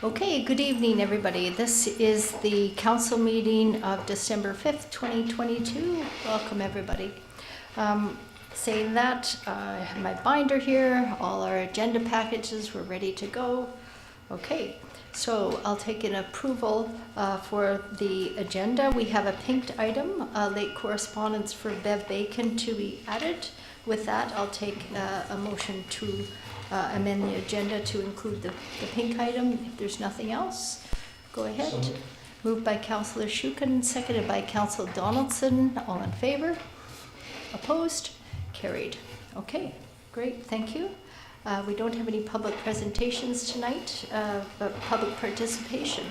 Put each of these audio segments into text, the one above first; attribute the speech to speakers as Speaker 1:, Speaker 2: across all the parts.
Speaker 1: Okay, good evening, everybody. This is the council meeting of December 5th, 2022. Welcome, everybody. Saying that, I have my binder here. All our agenda packages were ready to go. Okay, so I'll take an approval for the agenda. We have a pinked item, late correspondence for Bev Bacon to be added. With that, I'll take a motion to amend the agenda to include the pink item. If there's nothing else, go ahead. So moved by Councillor Shukin, seconded by Councillor Donaldson. All in favor? Opposed? Carried. Okay, great, thank you. We don't have any public presentations tonight, but public participation.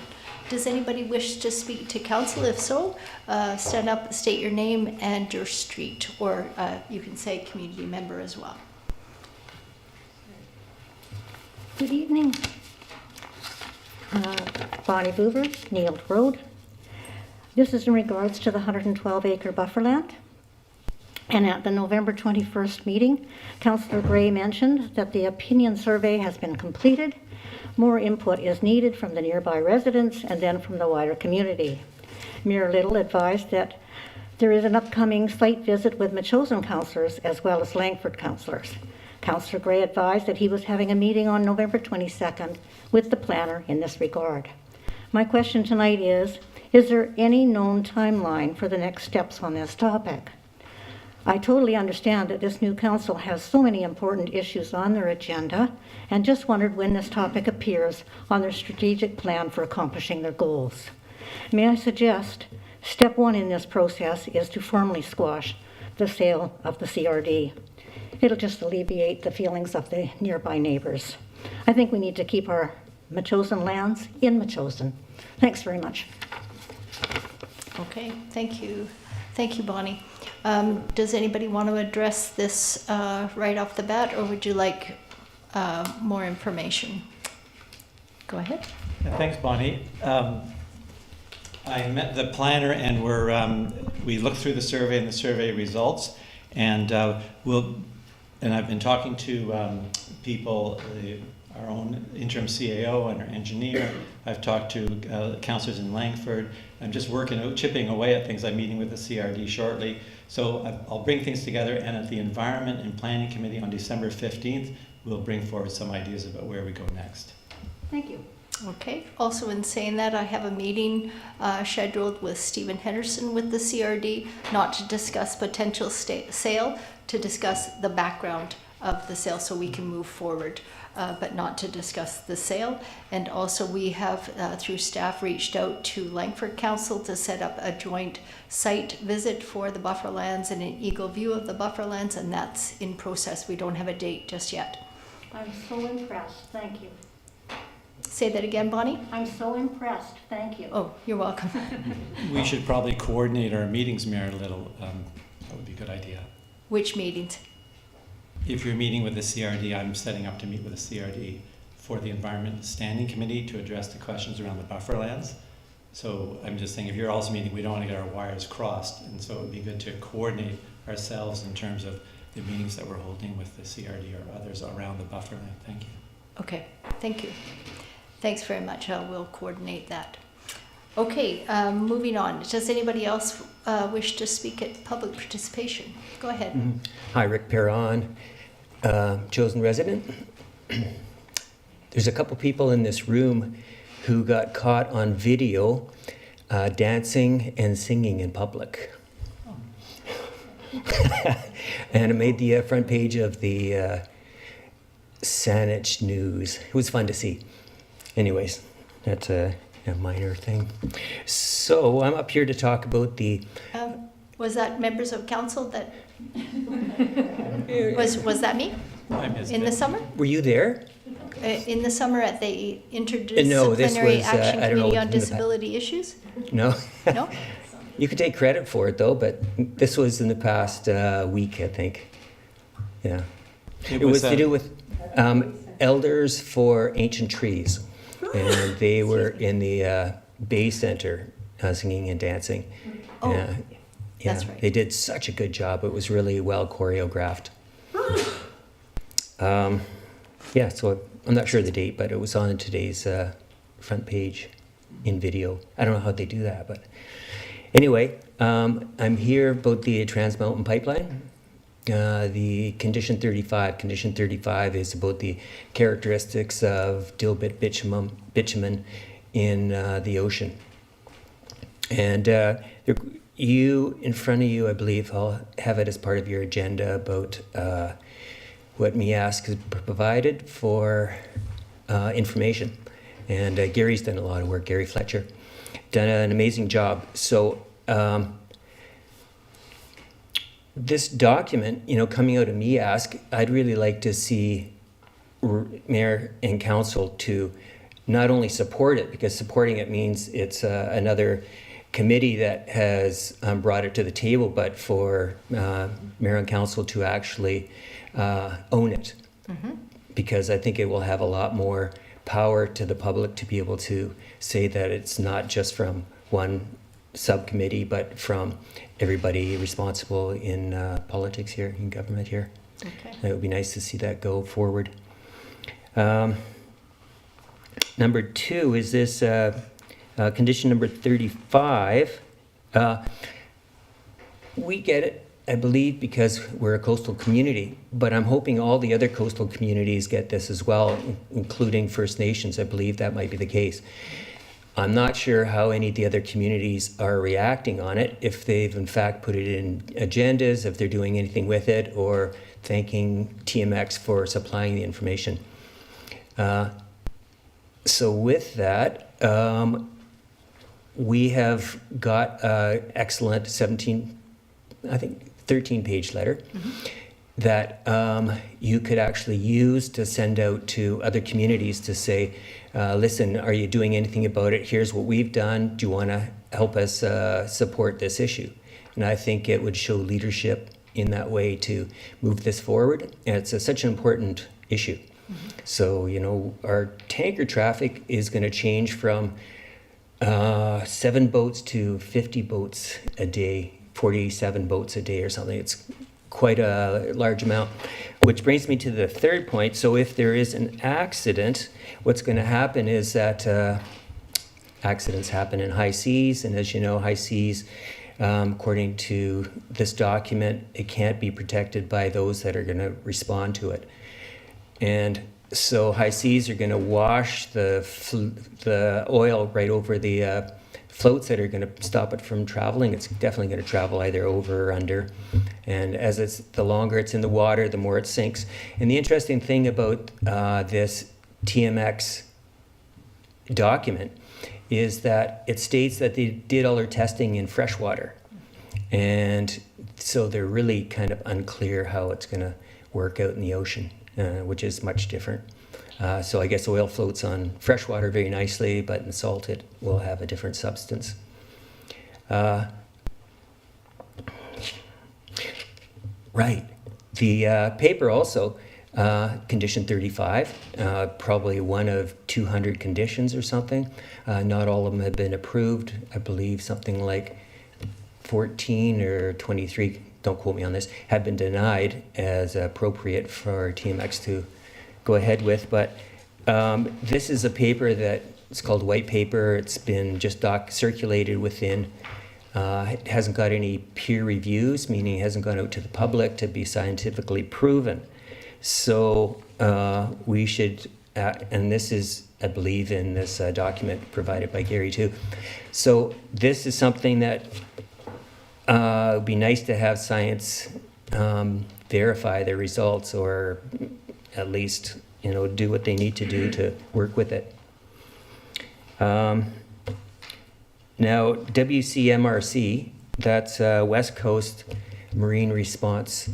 Speaker 1: Does anybody wish to speak to council? If so, stand up, state your name and your street, or you can say community member as well.
Speaker 2: Good evening. Bonnie Boover, Neil Road. This is in regards to the 112-acre bufferland. And at the November 21st meeting, Councillor Gray mentioned that the opinion survey has been completed. More input is needed from the nearby residents and then from the wider community. Mayor Little advised that there is an upcoming site visit with Metchosin councillors as well as Langford councillors. Councillor Gray advised that he was having a meeting on November 22nd with the planner in this regard. My question tonight is there any known timeline for the next steps on this topic? I totally understand that this new council has so many important issues on their agenda and just wondered when this topic appears on their strategic plan for accomplishing their goals. May I suggest step one in this process is to formally squash the sale of the CRD. It'll just alleviate the feelings of the nearby neighbors. I think we need to keep our Metchosin lands in Metchosin. Thanks very much.
Speaker 1: Okay, thank you. Thank you, Bonnie. Does anybody want to address this right off the bat, or would you like more information? Go ahead.
Speaker 3: Thanks, Bonnie. I met the planner and we looked through the survey and the survey results, and I've been talking to people, our own interim CAO and our engineer. I've talked to councillors in Langford. I'm just chipping away at things. I'm meeting with the CRD shortly. So I'll bring things together, and at the Environment and Planning Committee on December 15th, we'll bring forward some ideas about where we go next.
Speaker 2: Thank you.
Speaker 1: Okay, also in saying that, I have a meeting scheduled with Stephen Henderson with the CRD, not to discuss potential sale, to discuss the background of the sale so we can move forward, but not to discuss the sale. And also we have, through staff, reached out to Langford Council to set up a joint site visit for the bufferlands and an eagle view of the bufferlands, and that's in process. We don't have a date just yet.
Speaker 2: I'm so impressed. Thank you.
Speaker 1: Say that again, Bonnie?
Speaker 2: I'm so impressed. Thank you.
Speaker 1: Oh, you're welcome.
Speaker 3: We should probably coordinate our meetings, Mayor Little. That would be a good idea.
Speaker 1: Which meetings?
Speaker 3: If you're meeting with the CRD, I'm setting up to meet with the CRD for the Environment Standing Committee to address the questions around the bufferlands. So I'm just saying, if you're also meeting, we don't want to get our wires crossed, and so it would be good to coordinate ourselves in terms of the meetings that we're holding with the CRD or others around the bufferland. Thank you.
Speaker 1: Okay, thank you. Thanks very much. We'll coordinate that. Okay, moving on. Does anybody else wish to speak at public participation? Go ahead.
Speaker 4: Hi, Rick Perron, chosen resident. There's a couple people in this room who got caught on video dancing and singing in public. And it made the front page of the Saanich News. It was fun to see. Anyways, that's a minor thing. So I'm up here to talk about the...
Speaker 1: Was that members of council that... was that me?
Speaker 3: I missed
Speaker 1: In
Speaker 3: it.
Speaker 1: the summer?
Speaker 4: Were you there?
Speaker 1: In the summer at the
Speaker 4: No, this
Speaker 1: Interdisciplinary
Speaker 4: was,
Speaker 1: Action
Speaker 4: I don't know,
Speaker 1: Committee on
Speaker 4: in the
Speaker 1: Disability Issues?
Speaker 4: No?
Speaker 1: No?
Speaker 4: You could take credit for it though, but this was in the past week, I think. Yeah. It was to do with elders for ancient trees. And they were in the Bay Center singing and dancing.
Speaker 1: Oh,
Speaker 4: Yeah,
Speaker 1: that's right.
Speaker 4: They did such a good job. It was really well choreographed. Yeah, so I'm not sure of the date, but it was on today's front page in video. I don't know how they do that, but anyway, I'm here about the Trans Mountain Pipeline. The Condition 35. Condition 35 is about the characteristics of dilbit bitumen in the ocean. And you, in front of you, I believe, I'll have it as part of your agenda about what MEASC has provided for information. And Gary's done a lot of work, Gary Fletcher, done an amazing job. So this document, coming out of MEASC, I'd really like to see Mayor and Council to not only support it, because supporting it means it's another committee that has brought it to the table, but for Mayor and Council to actually own it. Mm-hmm. Because I think it will have a lot more power to the public to be able to say that it's not just from one subcommittee, but from everybody responsible in politics here, in government here.
Speaker 1: Okay.
Speaker 4: It would be nice to see that go forward. Number 2 is this condition number 35. We get it, I believe, because we're a coastal community, but I'm hoping all the other coastal communities get this as well, including First Nations. I believe that might be the case. I'm not sure how any of the other communities are reacting on it, if they've in fact put it in agendas, if they're doing anything with it, or thanking TMX for supplying the information. So with that, we have got an excellent 13-page letter that you could actually use to send out to other communities to say, listen, are you doing anything about it? Here's what we've done. Do you want to help us support this issue? And I think it would show leadership in that way to move this forward. And it's such an important issue. So, our tanker traffic is going to change from 7 boats to 50 boats a day, 47 boats a day or something. It's quite a large amount, which brings me to the third point. So if there is an accident, what's going to happen is that accidents happen in high seas, and as you know, high seas, according to this document, it can't be protected by those that are going to respond to it. And so high seas are going to wash the oil right over the floats that are going to stop it from traveling. It's definitely going to travel either over or under. And as the longer it's in the water, the more it sinks. And the interesting thing about this TMX document is that it states that they did all their testing in freshwater. And so they're really kind of unclear how it's going to work out in the ocean, which is much different. So I guess oil floats on freshwater very nicely, but in salt it will have a different substance. Right. The paper also, condition 35, probably one of 200 conditions or something. Not all of them have been approved. I believe something like 14 or 23, don't quote me on this, have been denied as appropriate for TMX to go ahead with. But This is a paper that it's called white paper. It's been just circulated within. It hasn't got any peer reviews, meaning it hasn't gone out to the public to be scientifically proven. So we should, and this is, I believe, in this document provided by Gary too. So this is something that would be nice to have science verify their results, or at least, do what they need to do to work with it. Now, WCMRC, that's West Coast Marine Response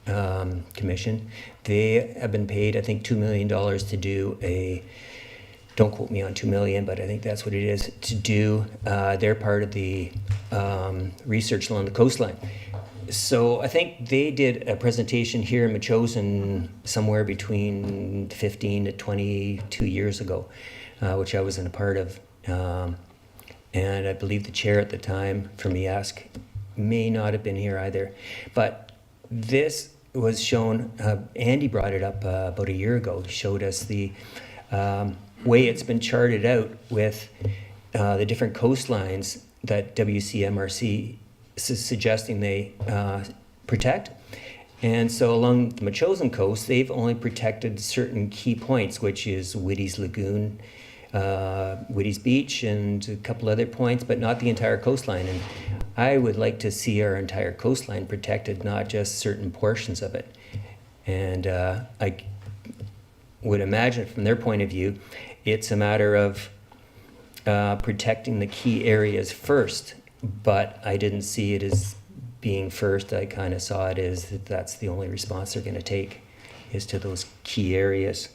Speaker 4: Commission. They have been paid, I think, $2 million to do don't quote me on 2 million, but I think that's what it is, to do their part of the research along the coastline. So I think they did a presentation here in Metchosin somewhere between 15 to 22 years ago, which I wasn't a part of. And I believe the chair at the time for MEASC may not have been here either. But this was shown, Andy brought it up about a year ago. He showed us the way it's been charted out with the different coastlines that WCMRC is suggesting they protect. And so along the Metchosin coast, they've only protected certain key points, which is Whitty's Lagoon, Whitty's Beach, and a couple other points, but not the entire coastline. And I would like to see our entire coastline protected, not just certain portions of it. And I would imagine from their point of view, it's a matter of protecting the key areas first, but I didn't see it as being first. I kind of saw it as that's the only response they're going to take, is to those key areas.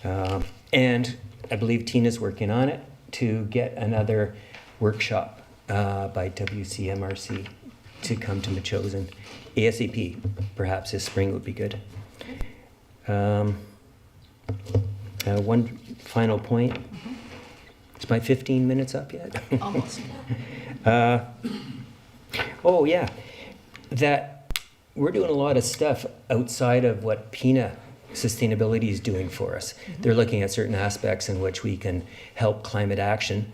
Speaker 4: And I believe Tina's working on it to get another workshop by WCMRC to come to Metchosin ASAP. Perhaps this spring would be good. One final point. Is my 15 minutes up yet?
Speaker 1: Almost.
Speaker 4: Oh yeah, that we're doing a lot of stuff outside of what PINA sustainability is doing for us. Mm-hmm. They're looking at certain aspects in which we can help climate action.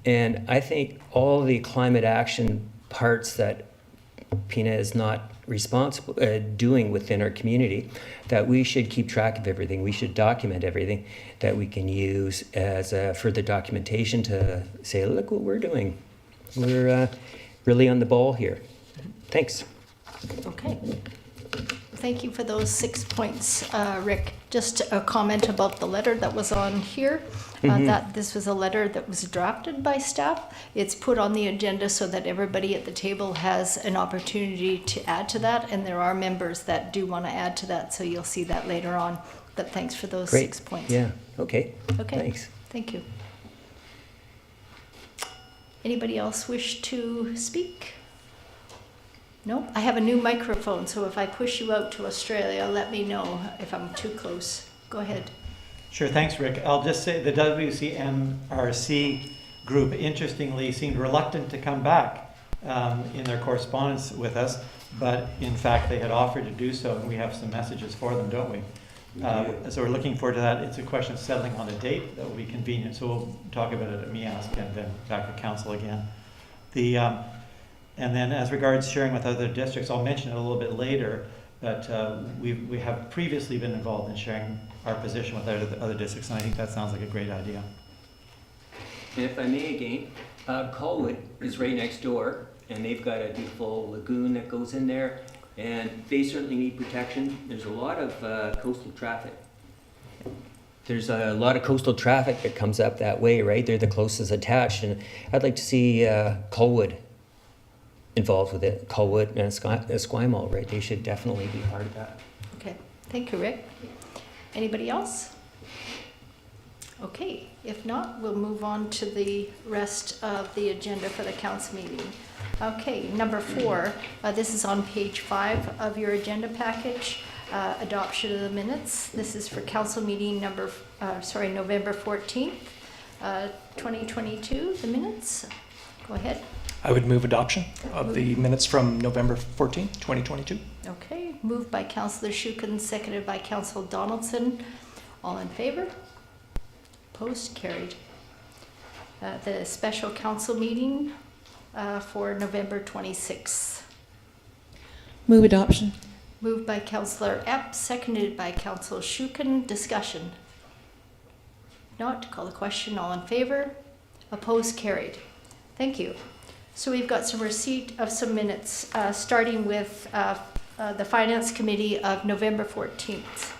Speaker 4: And I think all the climate action parts that PINA is not responsible doing within our community, that we should keep track of everything. We should document everything that we can use as further documentation to say, look what we're doing. We're really on the ball here. Thanks.
Speaker 1: Okay. Thank you for those 6 points, Rick. Just a comment about the letter that was on here, that this was a letter that was drafted by staff. It's put on the agenda so that everybody at the table has an opportunity to add to that, and there are members that do want to add to that, so you'll see that later on. But thanks for those
Speaker 4: Great.
Speaker 1: 6 points.
Speaker 4: Yeah, okay.
Speaker 1: Okay.
Speaker 4: Thanks.
Speaker 1: Thank you. Anybody else wish to speak? No? I have a new microphone, so if I push you out to Australia, let me know if I'm too close. Go ahead.
Speaker 3: Sure, thanks, Rick. I'll just say the WCMRC group, interestingly, seemed reluctant to come back in their correspondence with us, but in fact they had offered to do so, and we have some messages for them, don't we? So we're looking forward to that. It's a question of settling on a date that will be convenient, so we'll talk about it at MEASC and then back to council again. And then as regards sharing with other districts, I'll mention it a little bit later, but we have previously been involved in sharing our position with other districts, and I think that sounds like a great idea.
Speaker 4: And if I may again, Colwood is right next door, and they've got a beautiful lagoon that goes in there, and they certainly need protection. There's a lot of coastal traffic. There's a lot of coastal traffic that comes up that way, right? They're the closest attached, and I'd like to see Colwood involved with it. Colwood and Esquimalt, right? They should definitely be part of that.
Speaker 1: Okay. Thank you, Rick. Anybody else? Okay. If not, we'll move on to the rest of the agenda for the council meeting. Okay. Number 4. This is on page 5 of your agenda package. Adoption of the minutes. This is for council meeting November 14th, 2022. The minutes. Go ahead.
Speaker 5: I would move adoption of the minutes from November 14th, 2022.
Speaker 1: Okay, moved by Councillor Shukin, seconded by Councillor Donaldson. All in favor? Opposed? Carried. The special council meeting for November 26th.
Speaker 6: Move adoption.
Speaker 1: Moved by Councillor Epp, seconded by Councillor Shukin. Discussion. Not, call the question. All in favor? Opposed? Carried. Thank you. So we've got some receipt of some minutes, starting with the Finance Committee of November 14th.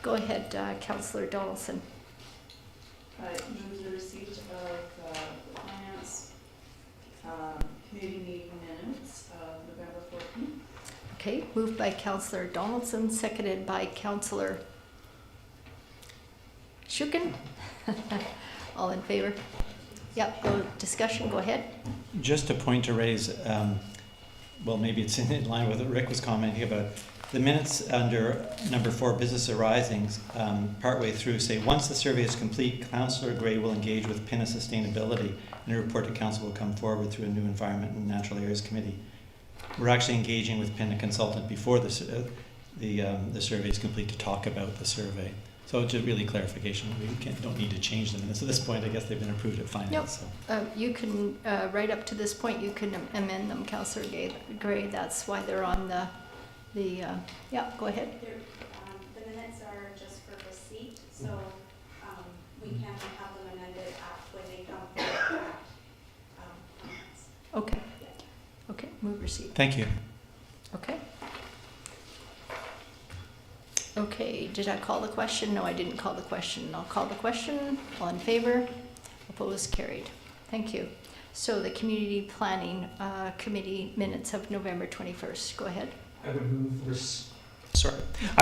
Speaker 1: Go ahead, Councillor Donaldson.
Speaker 7: Move the receipt of the Finance Committee meeting minutes of November 14th.
Speaker 1: Okay, moved by Councillor Donaldson, seconded by Councillor Shukin. All in favor? Yep, go discussion, go ahead.
Speaker 3: Just a point to raise, well, maybe it's in line with what Rick was commenting about. The minutes under number 4, business arisings, partway through say, once the survey is complete, Councillor Gray will engage with PINA Sustainability and a report to Council will come forward through a new Environment and Natural Areas Committee. We're actually engaging with PINA consultant before the survey is complete to talk about the survey. So just really clarification, we don't need to change the minutes at this point. I guess they've been approved at finance.
Speaker 1: Yep.
Speaker 3: So.
Speaker 1: You can, right up to this point, you can amend them, Councillor Gray. That's why they're on yeah, go ahead.
Speaker 8: The minutes are just for receipt, so we can have them amended when they come for comments.
Speaker 1: Okay. Okay, move receipt.
Speaker 3: Thank you.
Speaker 1: Okay. Okay, did I call the question? No, I didn't call the question. I'll call the question. All in favor? Opposed? Carried. Thank you. So the Community Planning Committee minutes of November 21st. Go ahead.
Speaker 5: I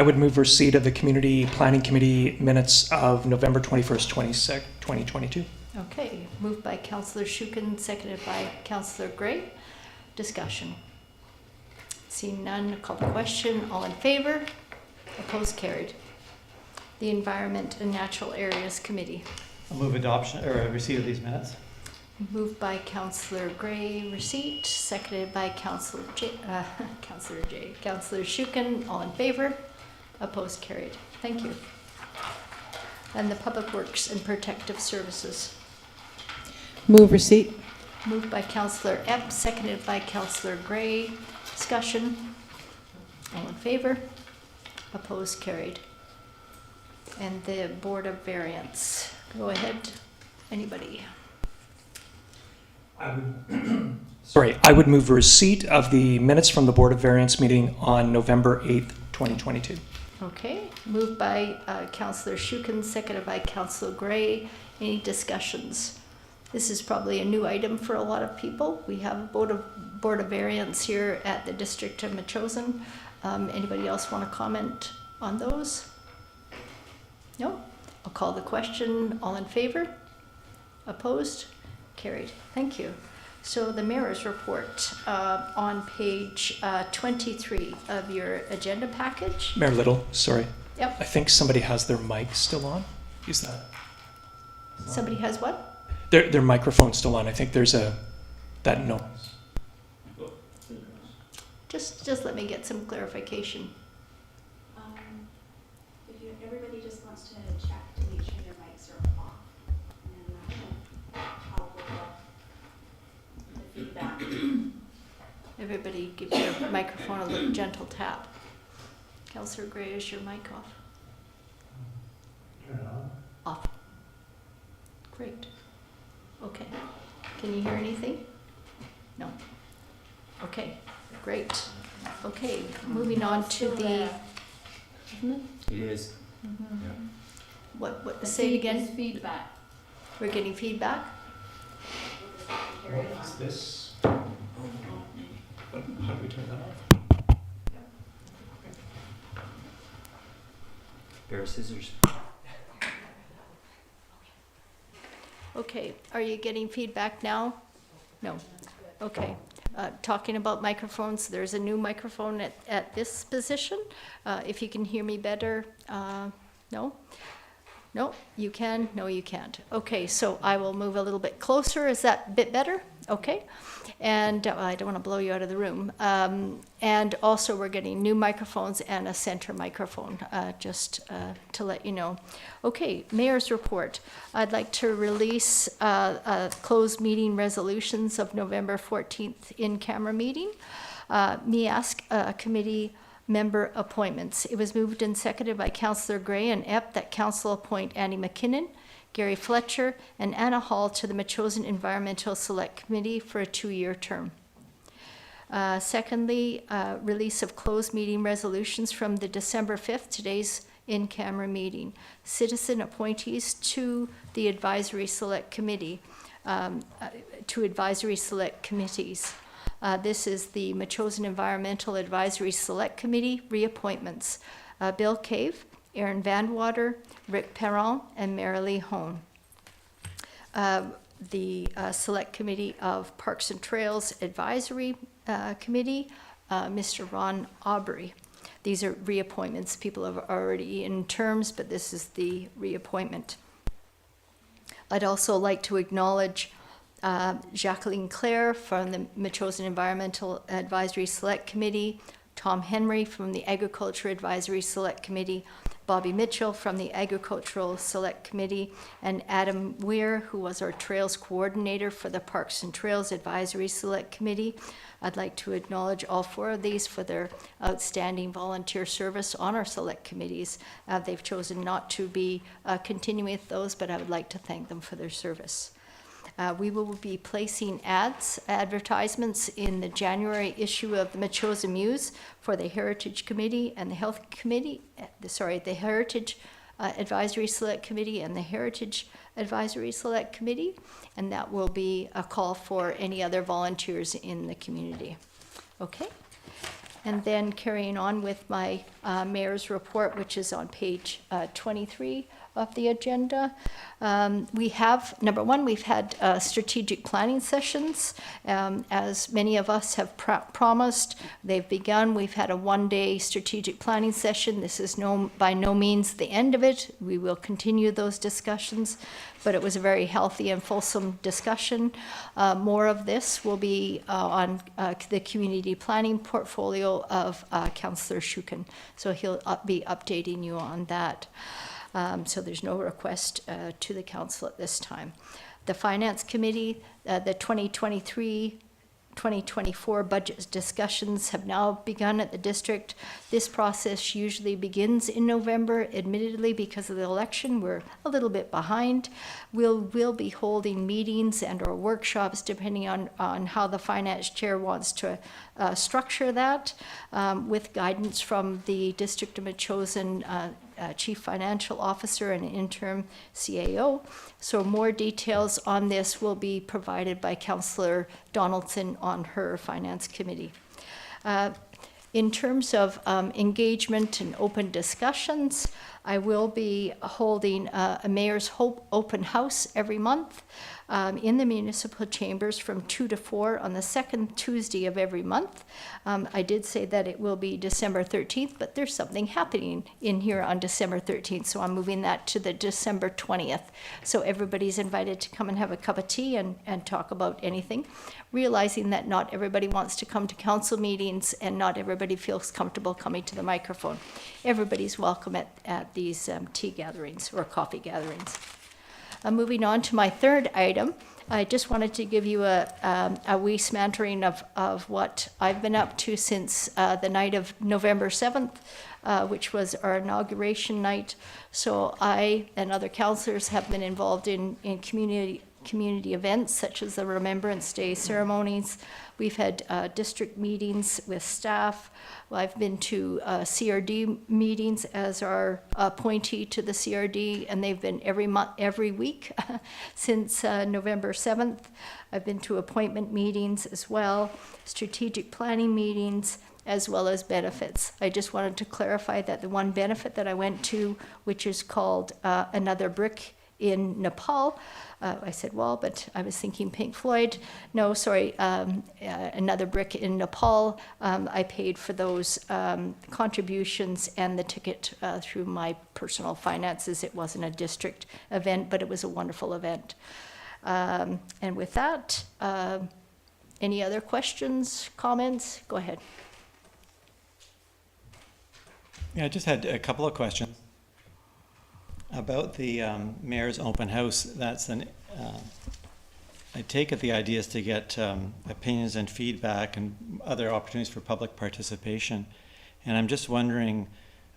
Speaker 5: would move receipt of the Community Planning Committee minutes of November 21st, 2022.
Speaker 1: Okay, moved by Councillor Shukin, seconded by Councillor Gray. Discussion. Seeing none, call the question. All in favor? Opposed? Carried. The Environment and Natural Areas Committee.
Speaker 3: I'll move adoption or receipt of these minutes.
Speaker 1: Moved by Councillor Gray, receipt, seconded by Councillor Shukin. All in favor? Opposed? Carried. Thank you. And the Public Works and Protective Services.
Speaker 6: Move receipt.
Speaker 1: Moved by Councillor Epp, seconded by Councillor Gray. Discussion. All in favor? Opposed? Carried. And the Board of Variance. Go ahead. Anybody?
Speaker 5: I would move receipt of the minutes from the Board of Variance meeting on November 8th, 2022.
Speaker 1: Okay, moved by Councillor Shukin, seconded by Councillor Gray. Any discussions? This is probably a new item for a lot of people. We have a Board of Variance here at the District of Metchosin. Anybody else want to comment on those? No? I'll call the question. All in favor? Opposed? Carried. Thank you. So the Mayor's report on page 23 of your agenda package.
Speaker 5: Mayor Little, sorry.
Speaker 1: Yep.
Speaker 5: I think somebody has their mic still on. Is that?
Speaker 1: Somebody has what?
Speaker 5: Their microphone's still on. I think there's that noise.
Speaker 1: Just let me get some clarification.
Speaker 8: If everybody just wants to check to make sure their mics are off, and then I'll look up the feedback.
Speaker 1: Everybody give your microphone a little gentle tap. Councillor Gray, is your mic off?
Speaker 3: Turn it on.
Speaker 1: Off. Great. Okay. Can you hear anything? No. Okay, great. Okay, moving on to the,
Speaker 4: It is.
Speaker 1: what, say it again?
Speaker 7: Feedback.
Speaker 1: We're getting feedback?
Speaker 3: What's this? How do we turn that off?
Speaker 4: Pair of scissors.
Speaker 1: Okay, are you getting feedback now? No. Okay. Talking about microphones, there's a new microphone at this position. If you can hear me better, no? No, you can, no, you can't. Okay, so I will move a little bit closer. Is that a bit better? Okay. And I don't want to blow you out of the room. And also we're getting new microphones and a center microphone, just to let you know. Okay, Mayor's report. I'd like to release closed meeting resolutions of November 14th in-camera meeting. Ask committee member appointments. It was moved and seconded by Councillor Gray and Epp that Council appoint Annie McKinnon, Gary Fletcher, and Anna Hall to the Metchosin Environmental Select Committee for a 2-year term. Secondly, release of closed meeting resolutions from the December 5th, today's in-camera meeting. Citizen appointees to the Advisory Select Committee, to Advisory Select Committees. This is the Metchosin Environmental Advisory Select Committee reappointments. Bill Cave, Aaron Vanwater, Rick Perron, and Marilee Hone. The Select Committee of Parks and Trails Advisory Committee, Mr. Ron Aubrey. These are reappointments. People have already in terms, but this is the reappointment. I'd also like to acknowledge Jacqueline Clare from the Metchosin Environmental Advisory Select Committee, Tom Henry from the Agriculture Advisory Select Committee, Bobby Mitchell from the Agricultural Select Committee, and Adam Weir, who was our Trails Coordinator for the Parks and Trails Advisory Select Committee. I'd like to acknowledge all 4 of these for their outstanding volunteer service on our select committees. They've chosen not to be continuing with those, but I would like to thank them for their service. We will be placing advertisements in the January issue of the Metchosin Muse for the Heritage Committee and the Health Committee, the Heritage Advisory Select Committee and the Heritage Advisory Select Committee, and that will be a call for any other volunteers in the community. Okay? And then carrying on with my mayor's report, which is on page 23 of the agenda. We have, number one, we've had strategic planning sessions. As many of us have promised, they've begun. We've had a 1-day strategic planning session. This is by no means the end of it. We will continue those discussions, but it was a very healthy and fulsome discussion. More of this will be on the community planning portfolio of Councillor Shukin. So he'll be updating you on that. So there's no request to the council at this time. The Finance Committee, the 2023-2024 budget discussions have now begun at the district. This process usually begins in November. Admittedly, because of the election, we're a little bit behind. We'll be holding meetings and or workshops depending on how the finance chair wants to structure that, with guidance from the District of Metchosin Chief Financial Officer and interim CAO. So more details on this will be provided by Councillor Donaldson on her Finance Committee. In terms of engagement and open discussions, I will be holding a Mayor's Open House every month in the municipal chambers from 2 to 4 on the second Tuesday of every month. I did say that it will be December 13th, but there's something happening in here on December 13th, so I'm moving that to the December 20th. So everybody's invited to come and have a cup of tea and talk about anything, realizing that not everybody wants to come to council meetings and not everybody feels comfortable coming to the microphone. Everybody's welcome at these tea gatherings or coffee gatherings. Moving on to my third item, I just wanted to give you a wee smattering of what I've been up to since the night of November 7th, which was our inauguration night. So I and other councillors have been involved in community events such as the Remembrance Day ceremonies. We've had district meetings with staff. I've been to CRD meetings as our appointee to the CRD, and they've been every week since November 7th. I've been to appointment meetings as well, strategic planning meetings, as well as benefits. I just wanted to clarify that the one benefit that I went to, which is called Another Brick in Nepal. I said, well, but I was thinking Pink Floyd. No, sorry, another brick in Nepal. I paid for those contributions and the ticket through my personal finances. It wasn't a district event, but it was a wonderful event. And with that, any other questions, comments? Go ahead.
Speaker 3: Yeah, I just had a couple of questions about the mayor's open house. That's I take it the idea is to get opinions and feedback and other opportunities for public participation. And I'm just wondering,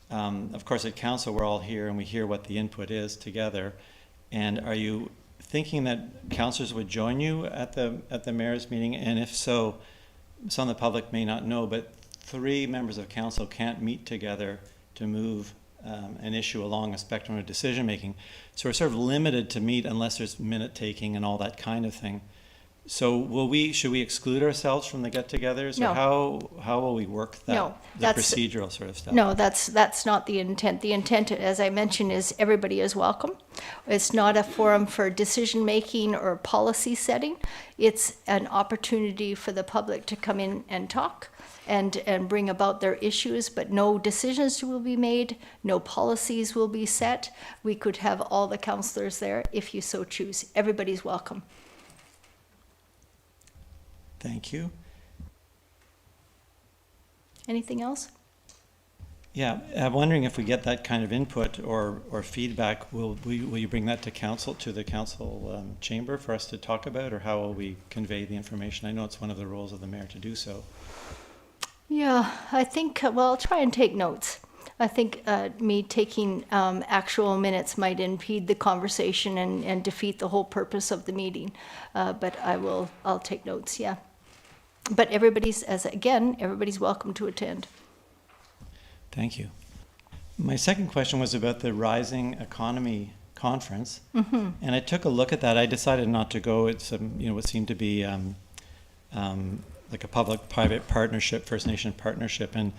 Speaker 3: of course at council we're all here and we hear what the input is together. And are you thinking that councillors would join you at the mayor's meeting? And if so, some of the public may not know, but 3 members of council can't meet together to move an issue along a spectrum of decision making. So we're sort of limited to meet unless there's minute taking and all that kind of thing. So should we exclude ourselves from the get-togethers?
Speaker 1: No.
Speaker 3: Or how will we work that,
Speaker 1: No,
Speaker 3: the procedural sort of stuff?
Speaker 1: No, that's not the intent. The intent, as I mentioned, is everybody is welcome. It's not a forum for decision-making or policy setting. It's an opportunity for the public to come in and talk and bring about their issues, but no decisions will be made, no policies will be set. We could have all the councillors there if you so choose. Everybody's welcome.
Speaker 3: Thank you.
Speaker 1: Anything else?
Speaker 3: Yeah, I'm wondering if we get that kind of input or feedback, will you bring that to council, to the council chamber for us to talk about, or how will we convey the information? I know it's one of the roles of the mayor to do so.
Speaker 1: Yeah, I think, well, I'll try and take notes. I think me taking actual minutes might impede the conversation and defeat the whole purpose of the meeting. But I'll take notes, yeah. But everybody's welcome to attend.
Speaker 3: Thank you. My second question was about the Rising Economy Conference. Mm-hmm. And I took a look at that. I decided not to go. It's, what seemed to be like a public-private partnership, First Nation partnership. And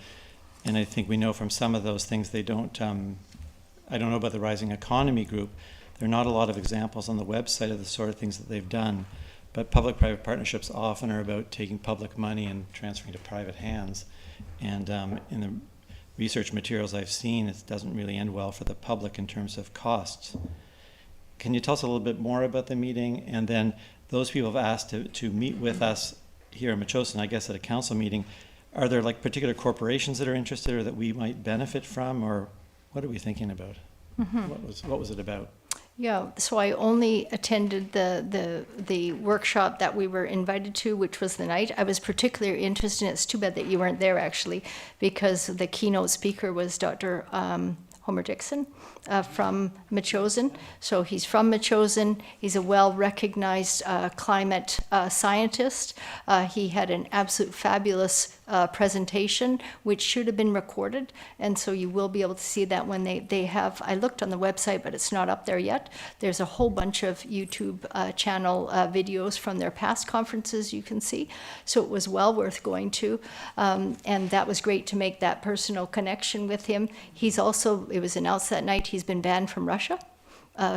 Speaker 3: I think we know from some of those things they don't, I don't know about the Rising Economy group. There are not a lot of examples on the website of the sort of things that they've done. But public-private partnerships often are about taking public money and transferring to private hands. And in the research materials I've seen, it doesn't really end well for the public in terms of costs. Can you tell us a little bit more about the meeting? And then those people have asked to meet with us here in Metchosin, I guess at a council meeting. Are there like particular corporations that are interested or that we might benefit from, or what are we thinking about? Mm-hmm. What was it about?
Speaker 1: Yeah, so I only attended the workshop that we were invited to, which was the night. I was particularly interested, it's too bad that you weren't there actually, because the keynote speaker was Dr. Homer Dixon from Metchosin. So he's from Metchosin. He's a well-recognized climate scientist. He had an absolute fabulous presentation, which should have been recorded. And so you will be able to see that when they have, I looked on the website, but it's not up there yet. There's a whole bunch of YouTube channel videos from their past conferences you can see. So it was well worth going to. And that was great to make that personal connection with him. He's also, it was announced that night, he's been banned from Russia.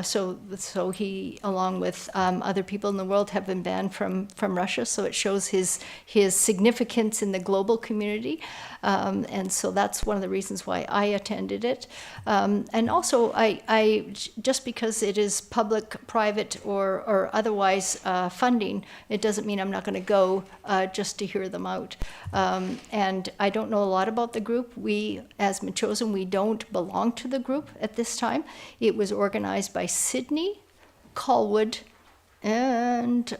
Speaker 1: So he, along with other people in the world, have been banned from Russia. So it shows his significance in the global community. And so that's one of the reasons why I attended it. And also, I just because it is public, private, or otherwise funding, it doesn't mean I'm not going to go just to hear them out. And I don't know a lot about the group. We, as Metchosin, we don't belong to the group at this time. It was organized by Sydney, Colwood, and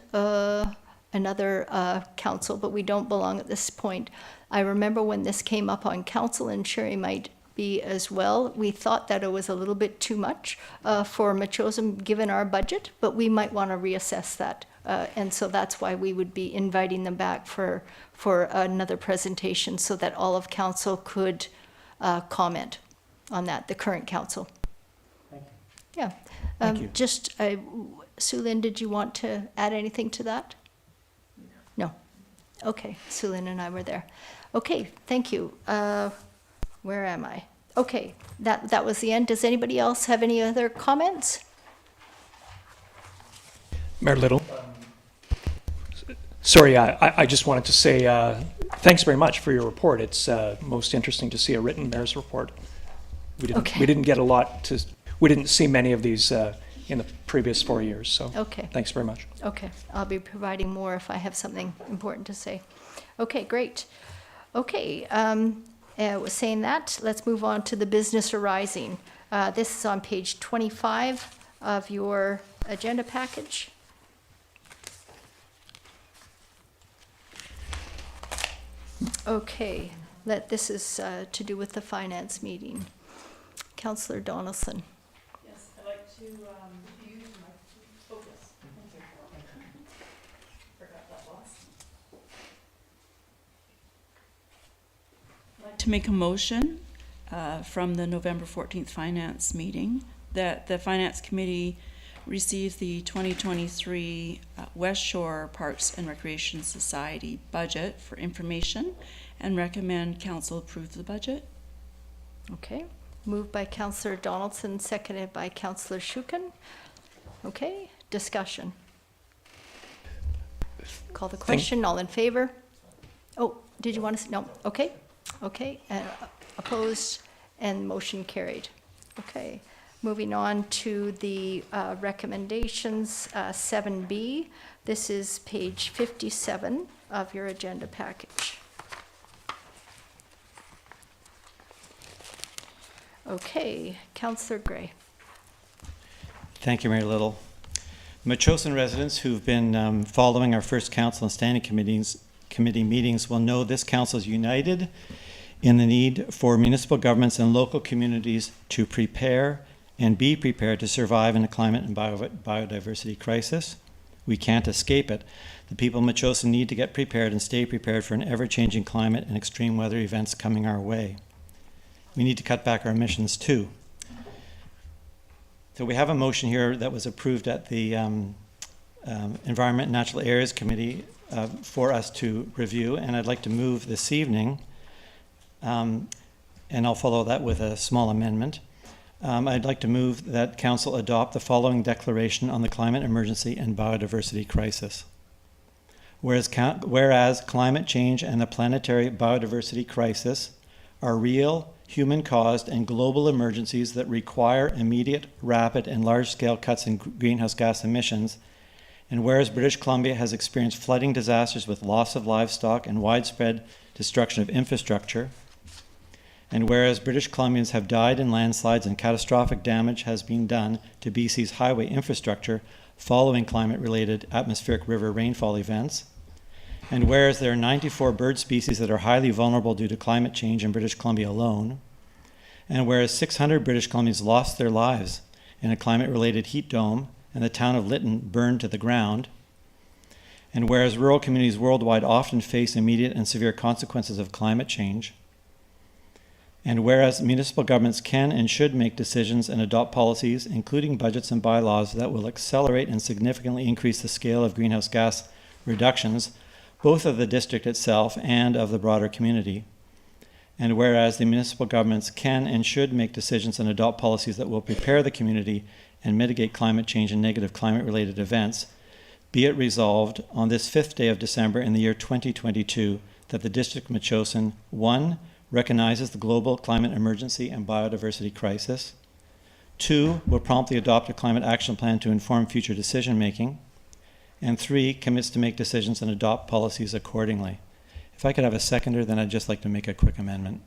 Speaker 1: another council, but we don't belong at this point. I remember when this came up on council, and Sherry might be as well, we thought that it was a little bit too much for Metchosin given our budget, but we might want to reassess that. And so that's why we would be inviting them back for another presentation so that all of council could comment on that, the current council.
Speaker 3: Thank you.
Speaker 1: Yeah.
Speaker 3: Thank you.
Speaker 1: Just, Sue-Lynn, did you want to add anything to that? No. Okay, Sue-Lynn and I were there. Okay, thank you. Where am I? Okay, that was the end. Does anybody else have any other comments?
Speaker 5: Mayor Little. Sorry, I just wanted to say thanks very much for your report. It's most interesting to see a written mayor's report.
Speaker 1: Okay.
Speaker 5: We didn't get a lot to, we didn't see many of these in the previous 4 years, so
Speaker 1: Okay.
Speaker 5: thanks very much.
Speaker 1: Okay, I'll be providing more if I have something important to say. Okay, great. Okay, saying that, let's move on to the business arising. This is on page 25 of your agenda package. Okay, this is to do with the finance meeting. Councillor Donaldson.
Speaker 7: Yes, I'd like to use my focus. Forgot that loss. I'd like to make a motion from the November 14th Finance meeting that the Finance Committee receives the 2023 West Shore Parks and Recreation Society budget for information and recommend Council approve the budget.
Speaker 1: Okay, moved by Councillor Donaldson, seconded by Councillor Shukin. Okay, discussion. Call the question, all in favor? Oh, did you want to, no, okay, okay, opposed, and motion carried. Okay, moving on to the recommendations, 7B. This is page 57 of your agenda package. Okay, Councillor Gray.
Speaker 3: Thank you, Mayor Little. Metchosin residents who've been following our first council and standing committee meetings will know this council is united in the need for municipal governments and local communities to prepare and be prepared to survive in a climate and biodiversity crisis. We can't escape it. The people of Metchosin need to get prepared and stay prepared for an ever-changing climate and extreme weather events coming our way. We need to cut back our emissions too. So we have a motion here that was approved at the Environment and Natural Areas Committee for us to review, and I'd like to move this evening, and I'll follow that with a small amendment. I'd like to move that Council adopt the following declaration on the climate emergency and biodiversity crisis. Whereas climate change and the planetary biodiversity crisis are real, human-caused, and global emergencies that require immediate, rapid, and large-scale cuts in greenhouse gas emissions, and whereas British Columbia has experienced flooding disasters with loss of livestock and widespread destruction of infrastructure, and whereas British Columbians have died in landslides and catastrophic damage has been done to BC's highway infrastructure following climate-related atmospheric river rainfall events, and whereas there are 94 bird species that are highly vulnerable due to climate change in British Columbia alone, and whereas 600 British Columbians lost their lives in a climate-related heat dome and the town of Lytton burned to the ground, and whereas rural communities worldwide often face immediate and severe consequences of climate change, and whereas municipal governments can and should make decisions and adopt policies, including budgets and bylaws, that will accelerate and significantly increase the scale of greenhouse gas reductions, both of the district itself and of the broader community. And whereas the municipal governments can and should make decisions and adopt policies that will prepare the community and mitigate climate change and negative climate-related events, be it resolved on this 5th day of December in the year 2022 that the District of Metchosin, 1, recognizes the global climate emergency and biodiversity crisis, 2, will promptly adopt a climate action plan to inform future decision-making, and 3, commits to make decisions and adopt policies accordingly. If I could have a seconder, then I'd just like to make a quick amendment.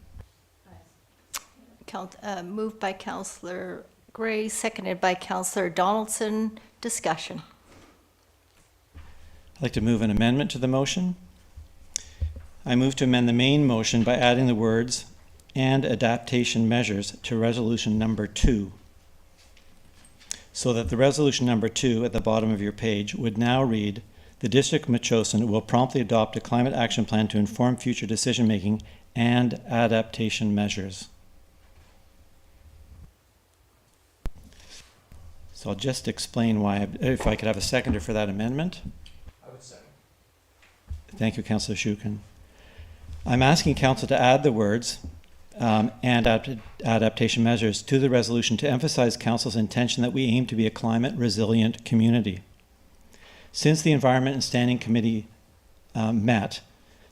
Speaker 1: Moved by Councillor Gray, seconded by Councillor Donaldson. Discussion.
Speaker 3: I'd like to move an amendment to the motion. I move to amend the main motion by adding the words "and adaptation measures" to resolution number 2, so that the resolution number 2 at the bottom of your page would now read, "The District of Metchosin will promptly adopt a climate action plan to inform future decision-making and adaptation measures." So I'll just explain why, if I could have a seconder for that amendment.
Speaker 5: I would second.
Speaker 3: Thank you, Councillor Shukin. I'm asking Council to add the words and adaptation measures to the resolution to emphasize Council's intention that we aim to be a climate resilient community. Since the Environment and Standing Committee met,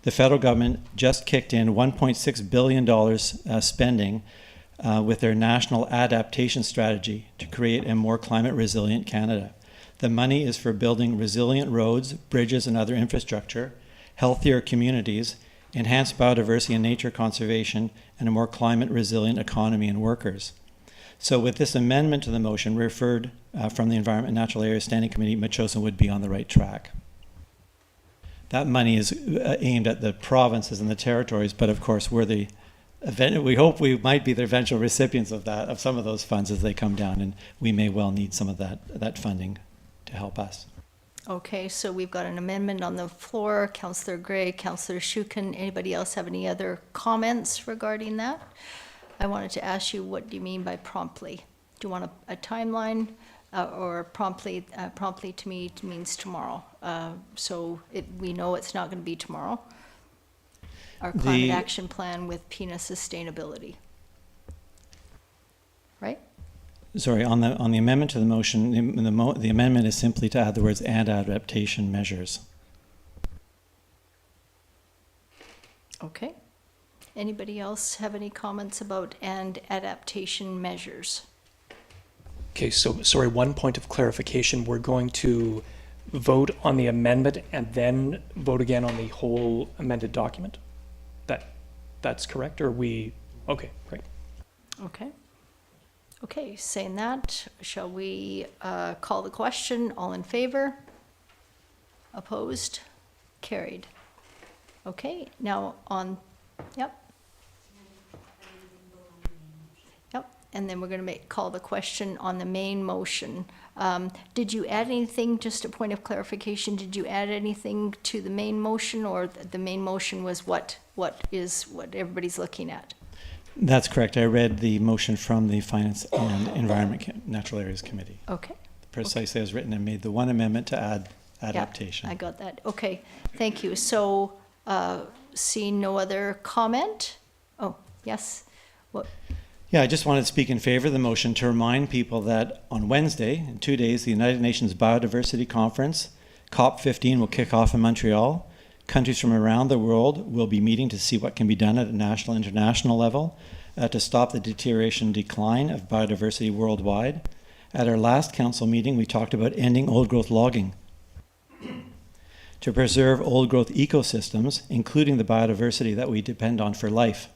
Speaker 3: the federal government just kicked in $1.6 billion spending with their national adaptation strategy to create a more climate resilient Canada. The money is for building resilient roads, bridges, and other infrastructure, healthier communities, enhanced biodiversity and nature conservation, and a more climate resilient economy and workers. So with this amendment to the motion referred from the Environment and Natural Areas Standing Committee, Metchosin would be on the right track. That money is aimed at the provinces and the territories, but of course we hope we might be the eventual recipients of some of those funds as they come down, and we may well need some of that funding to help us.
Speaker 1: Okay, so we've got an amendment on the floor. Councillor Gray, Councillor Shukin, anybody else have any other comments regarding that? I wanted to ask you, what do you mean by promptly? Do you want a timeline, or promptly? Promptly to me means tomorrow. So we know it's not going to be tomorrow. Our climate action plan with PINA sustainability. Right?
Speaker 3: Sorry, on the amendment to the motion, the amendment is simply to add the words "and adaptation measures."
Speaker 1: Okay. Anybody else have any comments about "and adaptation measures"?
Speaker 5: Okay, so sorry, one point of clarification. We're going to vote on the amendment and then vote again on the whole amended document. That's correct, or we? Okay, great.
Speaker 1: Okay. Okay, saying that, shall we call the question? All in favor? Opposed? Carried. Okay, now on, yep. Yep, and then we're going to call the question on the main motion. Did you add anything, just a point of clarification, did you add anything to the main motion, or the main motion was what everybody's looking at?
Speaker 3: That's correct. I read the motion from the Finance and Environment Natural Areas Committee.
Speaker 1: Okay.
Speaker 3: Precisely as written, and made the one amendment to add adaptation.
Speaker 1: Yeah, I got that. Okay, thank you. So, seeing no other comment? Oh, yes. What?
Speaker 3: Yeah, I just wanted to speak in favor of the motion to remind people that on Wednesday, in 2 days, the United Nations Biodiversity Conference, COP15, will kick off in Montreal. Countries from around the world will be meeting to see what can be done at a national and international level to stop the deterioration and decline of biodiversity worldwide. At our last council meeting, we talked about ending old-growth logging to preserve old-growth ecosystems, including the biodiversity that we depend on for life.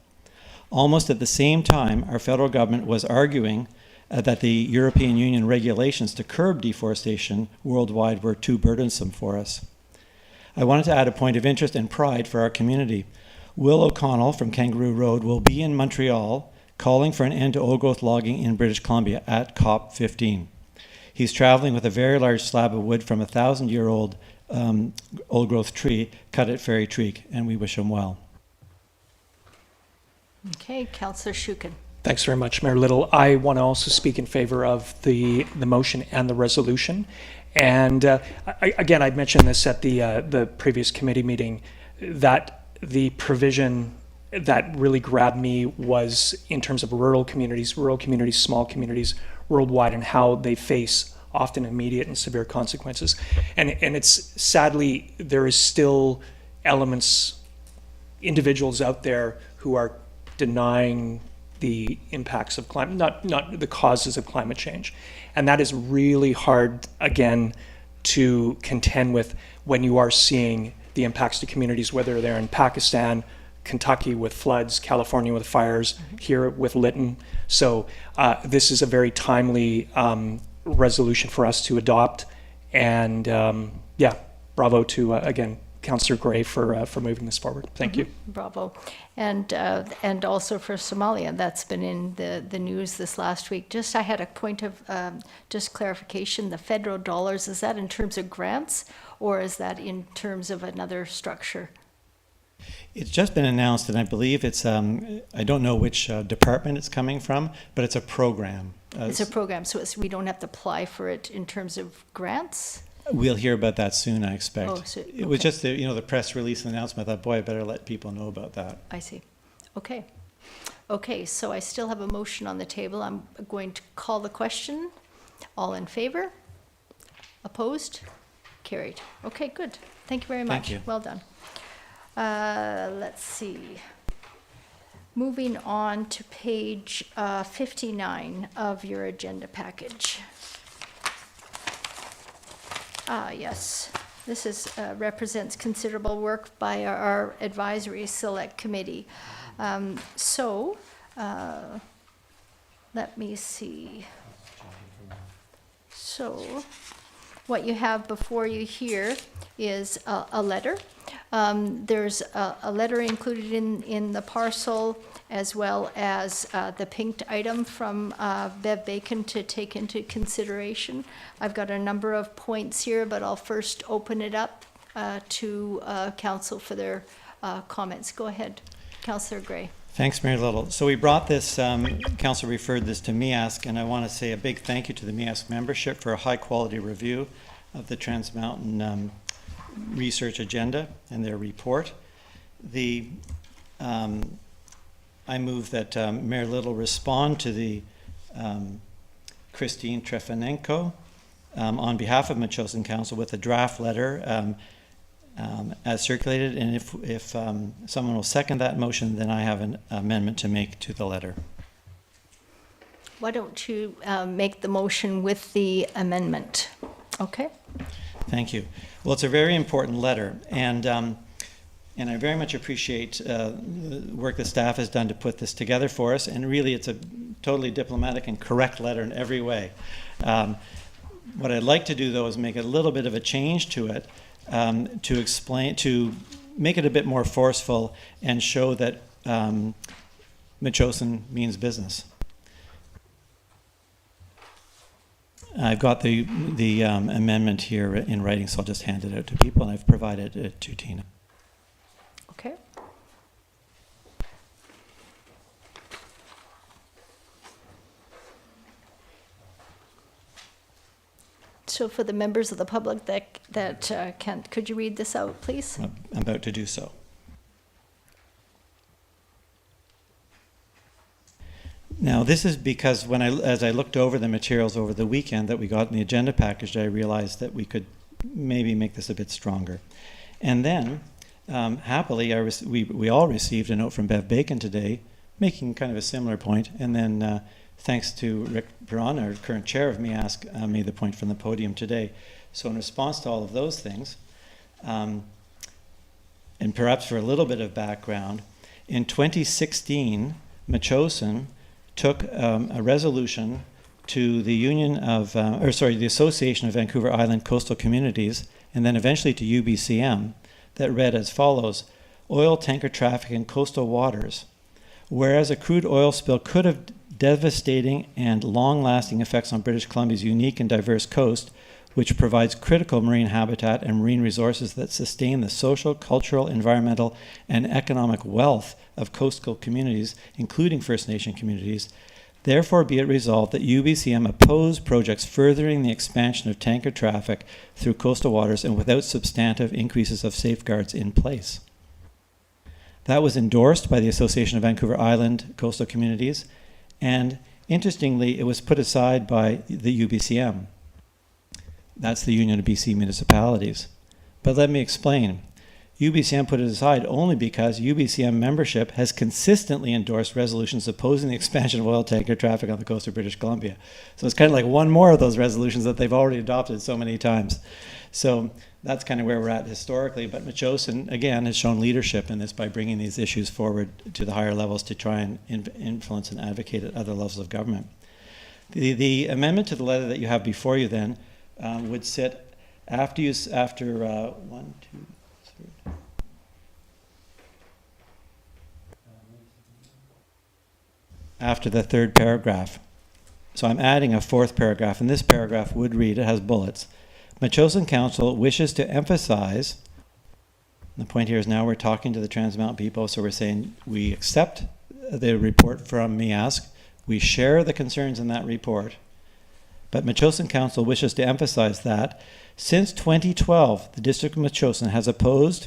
Speaker 3: Almost at the same time, our federal government was arguing that the European Union regulations to curb deforestation worldwide were too burdensome for us. I wanted to add a point of interest and pride for our community. Will O'Connell from Kangaroo Road will be in Montreal calling for an end to old-growth logging in British Columbia at COP15. He's traveling with a very large slab of wood from a 1,000-year-old old-growth tree cut at Fairy Creek, and we wish him well.
Speaker 1: Okay, Councillor Shukin.
Speaker 5: Thanks very much, Mayor Little. I want to also speak in favor of the motion and the resolution. And again, I'd mentioned this at the previous committee meeting, that the provision that really grabbed me was in terms of rural communities, small communities worldwide, and how they face often immediate and severe consequences. And it's sadly, there is still elements, individuals out there who are denying the impacts of climate, not the causes of climate change. And that is really hard, again, to contend with when you are seeing the impacts to communities, whether they're in Pakistan, Kentucky with floods, California with fires, here with Lytton. So this is a very timely resolution for us to adopt. And yeah, bravo to, again, Councillor Gray for moving this forward. Thank you.
Speaker 1: Bravo. And also for Somalia, that's been in the news this last week. Just I had a point of just clarification. The federal dollars, is that in terms of grants, or is that in terms of another structure?
Speaker 3: It's just been announced, and I believe it's, I don't know which department it's coming from, but it's a program.
Speaker 1: It's a program, so we don't have to apply for it in terms of grants?
Speaker 3: We'll hear about that soon, I expect.
Speaker 1: Oh, so, okay.
Speaker 3: It was just the press release and announcement. I thought, boy, I better let people know about that.
Speaker 1: I see. Okay. Okay, so I still have a motion on the table. I'm going to call the question. All in favor? Opposed? Carried. Okay, good. Thank you very much.
Speaker 3: Thank you.
Speaker 1: Well done. Let's see. Moving on to page 59 of your agenda package. Yes. This is, represents considerable work by our advisory select committee. Let me see. So, what you have before you here is a letter. There's a letter included in the parcel, as well as the pinked item from Bev Bacon to take into consideration. I've got a number of points here, but I'll first open it up to council for their comments. Go ahead, Councillor Gray.
Speaker 3: Thanks, Mayor Little. So we brought this, council referred this to MEASC, and I want to say a big thank you to the MEASC membership for a high-quality review of the Trans Mountain research agenda and their report. I move that Mayor Little respond to the Christine Trefanenko on behalf of Metchosin Council with a draft letter as circulated, and if someone will second that motion, then I have an amendment to make to the letter.
Speaker 1: Why don't you make the motion with the amendment? Okay.
Speaker 3: Thank you. Well, it's a very important letter, and I very much appreciate the work the staff has done to put this together for us, and really it's a totally diplomatic and correct letter in every way. What I'd like to do, though, is make a little bit of a change to it, to make it a bit more forceful and show that Metchosin means business. I've got the amendment here in writing, so I'll just hand it out to people, and I've provided it to Tina.
Speaker 1: Okay. So for the members of the public that can't, could you read this out, please?
Speaker 3: I'm about to do so. Now, this is because as I looked over the materials over the weekend that we got in the agenda package, I realized that we could maybe make this a bit stronger. And then, happily, we all received a note from Bev Bacon today, making kind of a similar point. And then, thanks to Rick Perron, our current chair of MEASC, made the point from the podium today. So in response to all of those things, and perhaps for a little bit of background, in 2016, Metchosin took a resolution to the the Association of Vancouver Island Coastal Communities, and then eventually to UBCM, that read as follows: oil tanker traffic in coastal waters. Whereas a crude oil spill could have devastating and long-lasting effects on British Columbia's unique and diverse coast, which provides critical marine habitat and marine resources that sustain the social, cultural, environmental, and economic wealth of coastal communities, including First Nation communities. Therefore, be it resolved that UBCM oppose projects furthering the expansion of tanker traffic through coastal waters and without substantive increases of safeguards in place. That was endorsed by the Association of Vancouver Island Coastal Communities, and interestingly, it was put aside by the UBCM. That's the Union of BC Municipalities. But let me explain. UBCM put it aside only because UBCM membership has consistently endorsed resolutions opposing the expansion of oil tanker traffic on the coast of British Columbia. So it's kind of like one more of those resolutions that they've already adopted so many times. So that's kind of where we're at historically. But Metchosin, again, has shown leadership in this by bringing these issues forward to the higher levels to try and influence and advocate at other levels of government. The amendment to the letter that you have before you then would sit after after the third paragraph. So I'm adding a fourth paragraph, and this paragraph would read, it has bullets. Metchosin Council wishes to emphasize, the point here is now we're talking to the Trans Mountain people, so we're saying we accept the report from MEASC, we share the concerns in that report, but Metchosin Council wishes to emphasize that since 2012, the District of Metchosin has opposed,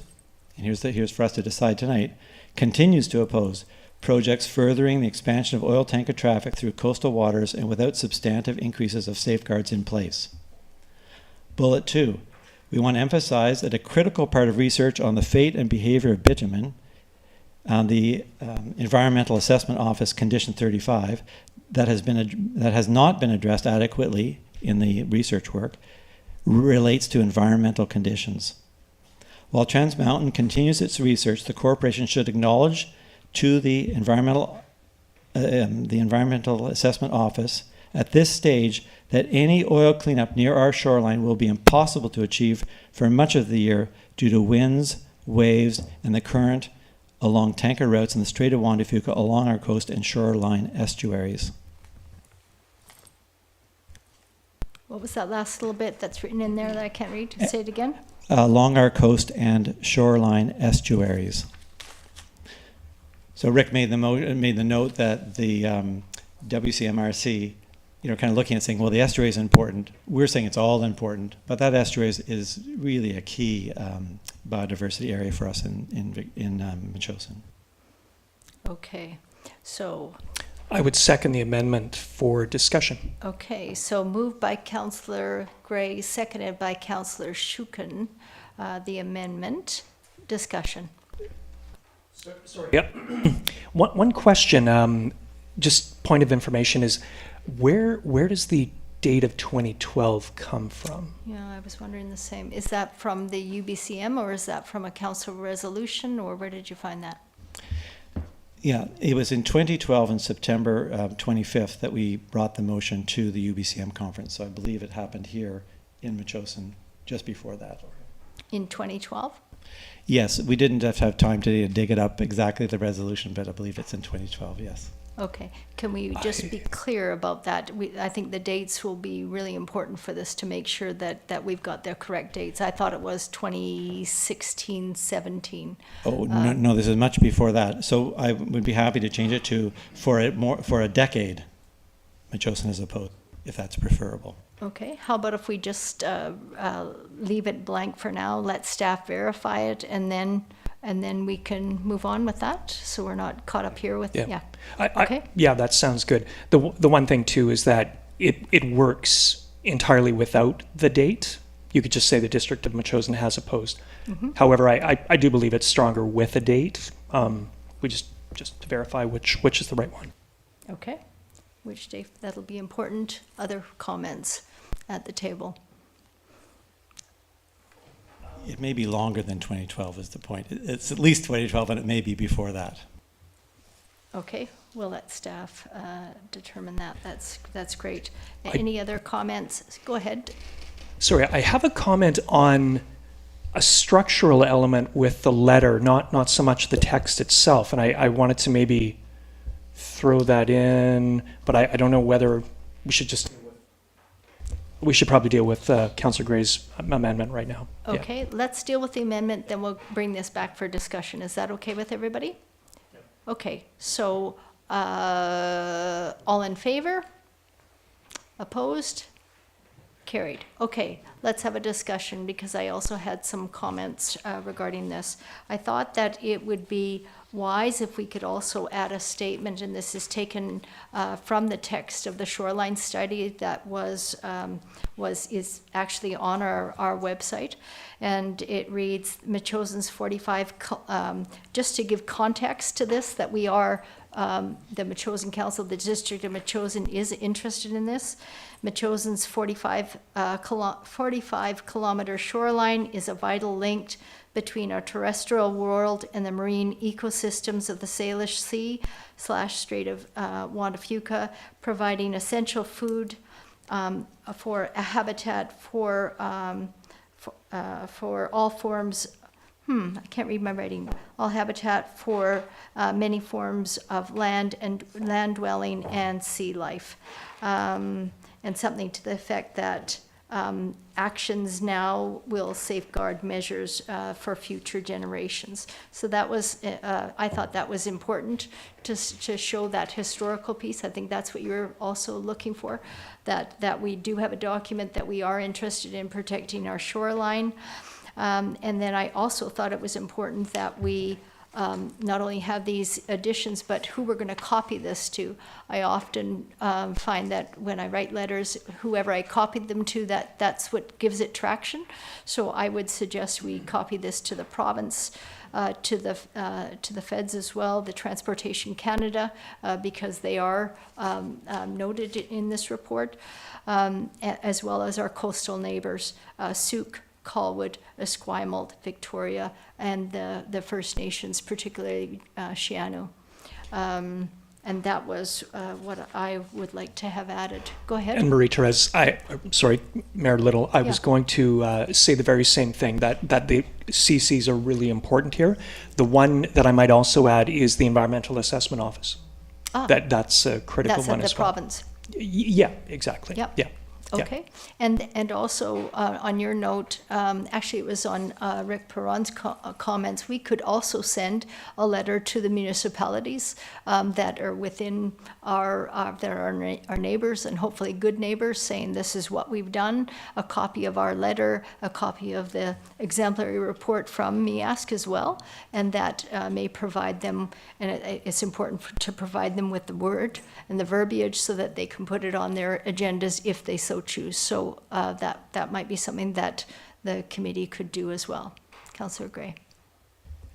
Speaker 3: and here's for us to decide tonight, continues to oppose projects furthering the expansion of oil tanker traffic through coastal waters and without substantive increases of safeguards in place. Bullet 2, We want to emphasize that a critical part of research on the fate and behavior of bitumen, on the Environmental Assessment Office Condition 35, that has not been addressed adequately in the research work, relates to environmental conditions. While Trans Mountain continues its research, the corporation should acknowledge to the Environmental Assessment Office at this stage that any oil cleanup near our shoreline will be impossible to achieve for much of the year due to winds, waves, and the current along tanker routes in the Strait of Juan de Fuca along our coast and shoreline estuaries.
Speaker 1: What was that last little bit that's written in there that I can't read? Say it again.
Speaker 3: Along our coast and shoreline estuaries. So Rick made the note that the WCMRC, kind of looking at saying, well, the estuary is important. We're saying it's all important, but that estuary is really a key biodiversity area for us in Metchosin.
Speaker 1: Okay, so,
Speaker 5: I would second the amendment for discussion.
Speaker 1: okay, so moved by Councillor Gray, seconded by Councillor Shukin, the amendment. Discussion.
Speaker 5: Yep. One question, just point of information is, where does the date of 2012 come from?
Speaker 1: Yeah, I was wondering the same. Is that from the UBCM or is that from a council resolution, or where did you find that?
Speaker 3: Yeah, it was in 2012 in September 25th that we brought the motion to the UBCM conference. So I believe it happened here in Metchosin just before that.
Speaker 1: In 2012?
Speaker 3: Yes, we didn't have time to dig it up exactly the resolution, but I believe it's in 2012, yes.
Speaker 1: Okay, can we just be clear about that? I think the dates will be really important for this to make sure that we've got the correct dates. I thought it was 2016, 17.
Speaker 3: Oh, no, this is much before that. So I would be happy to change it to for a decade, Metchosin as opposed, if that's preferable.
Speaker 1: Okay, how about if we just leave it blank for now, let staff verify it, and then we can move on with that, so we're not caught up here with, yeah. Okay.
Speaker 5: Yeah, that sounds good. The one thing too is that it works entirely without the date. You could just say the District of Metchosin has opposed.
Speaker 1: Mm-hmm.
Speaker 5: However, I do believe it's stronger with a date. We just to verify which is the right one.
Speaker 1: Okay, which date, that'll be important. Other comments at the table?
Speaker 3: It may be longer than 2012 is the point. It's at least 2012, and it may be before that.
Speaker 1: Okay, we'll let staff determine that. That's great. Any other comments? Go ahead.
Speaker 5: Sorry, I have a comment on a structural element with the letter, not so much the text itself, and I wanted to maybe throw that in, but I don't know whether we should probably deal with Councillor Gray's amendment right now.
Speaker 1: Okay, let's deal with the amendment, then we'll bring this back for discussion. Is that okay with everybody? Okay, so all in favor? Opposed? Carried. Okay, let's have a discussion because I also had some comments regarding this. I thought that it would be wise if we could also add a statement, and this is taken from the text of the shoreline study that is actually on our website, and it reads Metchosin's 45. Just to give context to this, that we are the Metchosin Council, the District of Metchosin is interested in this. Metchosin's 45 kilometer shoreline is a vital link between our terrestrial world and the marine ecosystems of the Salish Sea / Strait of Juan de Fuca, providing essential food for a habitat for all forms. I can't read my writing. All habitat for many forms of land dwelling and sea life, and something to the effect that actions now will safeguard measures for future generations. So that was, I thought that was important to show that historical piece. I think that's what you're also looking for, that we do have a document that we are interested in protecting our shoreline. And then I also thought it was important that we not only have these additions, but who we're going to copy this to. I often find that when I write letters, whoever I copied them to, that's what gives it traction. So I would suggest we copy this to the province, to the feds as well, the Transportation Canada, because they are noted in this report, as well as our coastal neighbors, Souk, Colwood, Esquimalt, Victoria, and the First Nations, particularly Shiano. And that was what I would like to have added. Go ahead.
Speaker 5: And Marie-Therese, sorry, Mayor Little, I was
Speaker 1: Yeah.
Speaker 5: going to say the very same thing, that the CCs are really important here. The one that I might also add is the Environmental Assessment Office. That's a critical
Speaker 1: That's
Speaker 5: one
Speaker 1: at
Speaker 5: as
Speaker 1: the
Speaker 5: well.
Speaker 1: province.
Speaker 5: Yeah, exactly.
Speaker 1: Yep.
Speaker 5: Yeah. Yeah.
Speaker 1: Okay, and also on your note, actually it was on Rick Perron's comments, we could also send a letter to the municipalities that are within that are our neighbors and hopefully good neighbors, saying this is what we've done, a copy of our letter, a copy of the exemplary report from MEASC as well, and that may provide them, and it's important to provide them with the word and the verbiage so that they can put it on their agendas if they so choose. So that might be something that the committee could do as well. Councillor Gray.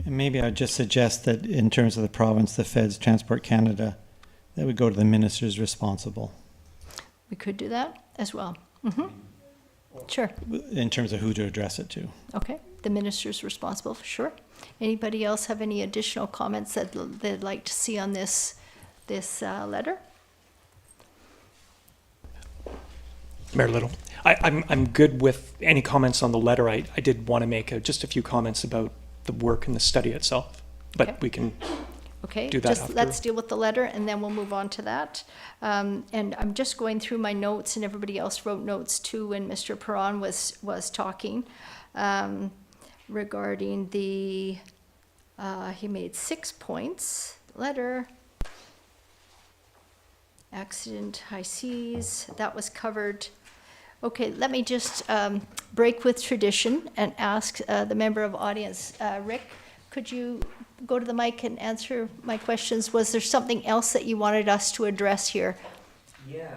Speaker 3: And maybe I'd just suggest that in terms of the province, the feds, Transport Canada, that would go to the ministers responsible.
Speaker 1: We could do that as well. Sure.
Speaker 3: In terms of who to address it to.
Speaker 1: Okay. The minister's responsible, sure. Anybody else have any additional comments that they'd like to see on this letter?
Speaker 5: Mayor Little, I'm good with any comments on the letter. I did want to make just a few comments about the work and the study itself, but
Speaker 1: Okay.
Speaker 5: we can
Speaker 1: Okay,
Speaker 5: do that
Speaker 1: just
Speaker 5: after.
Speaker 1: let's deal with the letter and then we'll move on to that. And I'm just going through my notes, and everybody else wrote notes too when Mr. Perron was talking regarding the, he made 6 points. Letter, accident, high seas, that was covered. Okay, let me just break with tradition and ask the member of audience, Rick, could you go to the mic and answer my questions? Was there something else that you wanted us to address here?
Speaker 4: Yeah.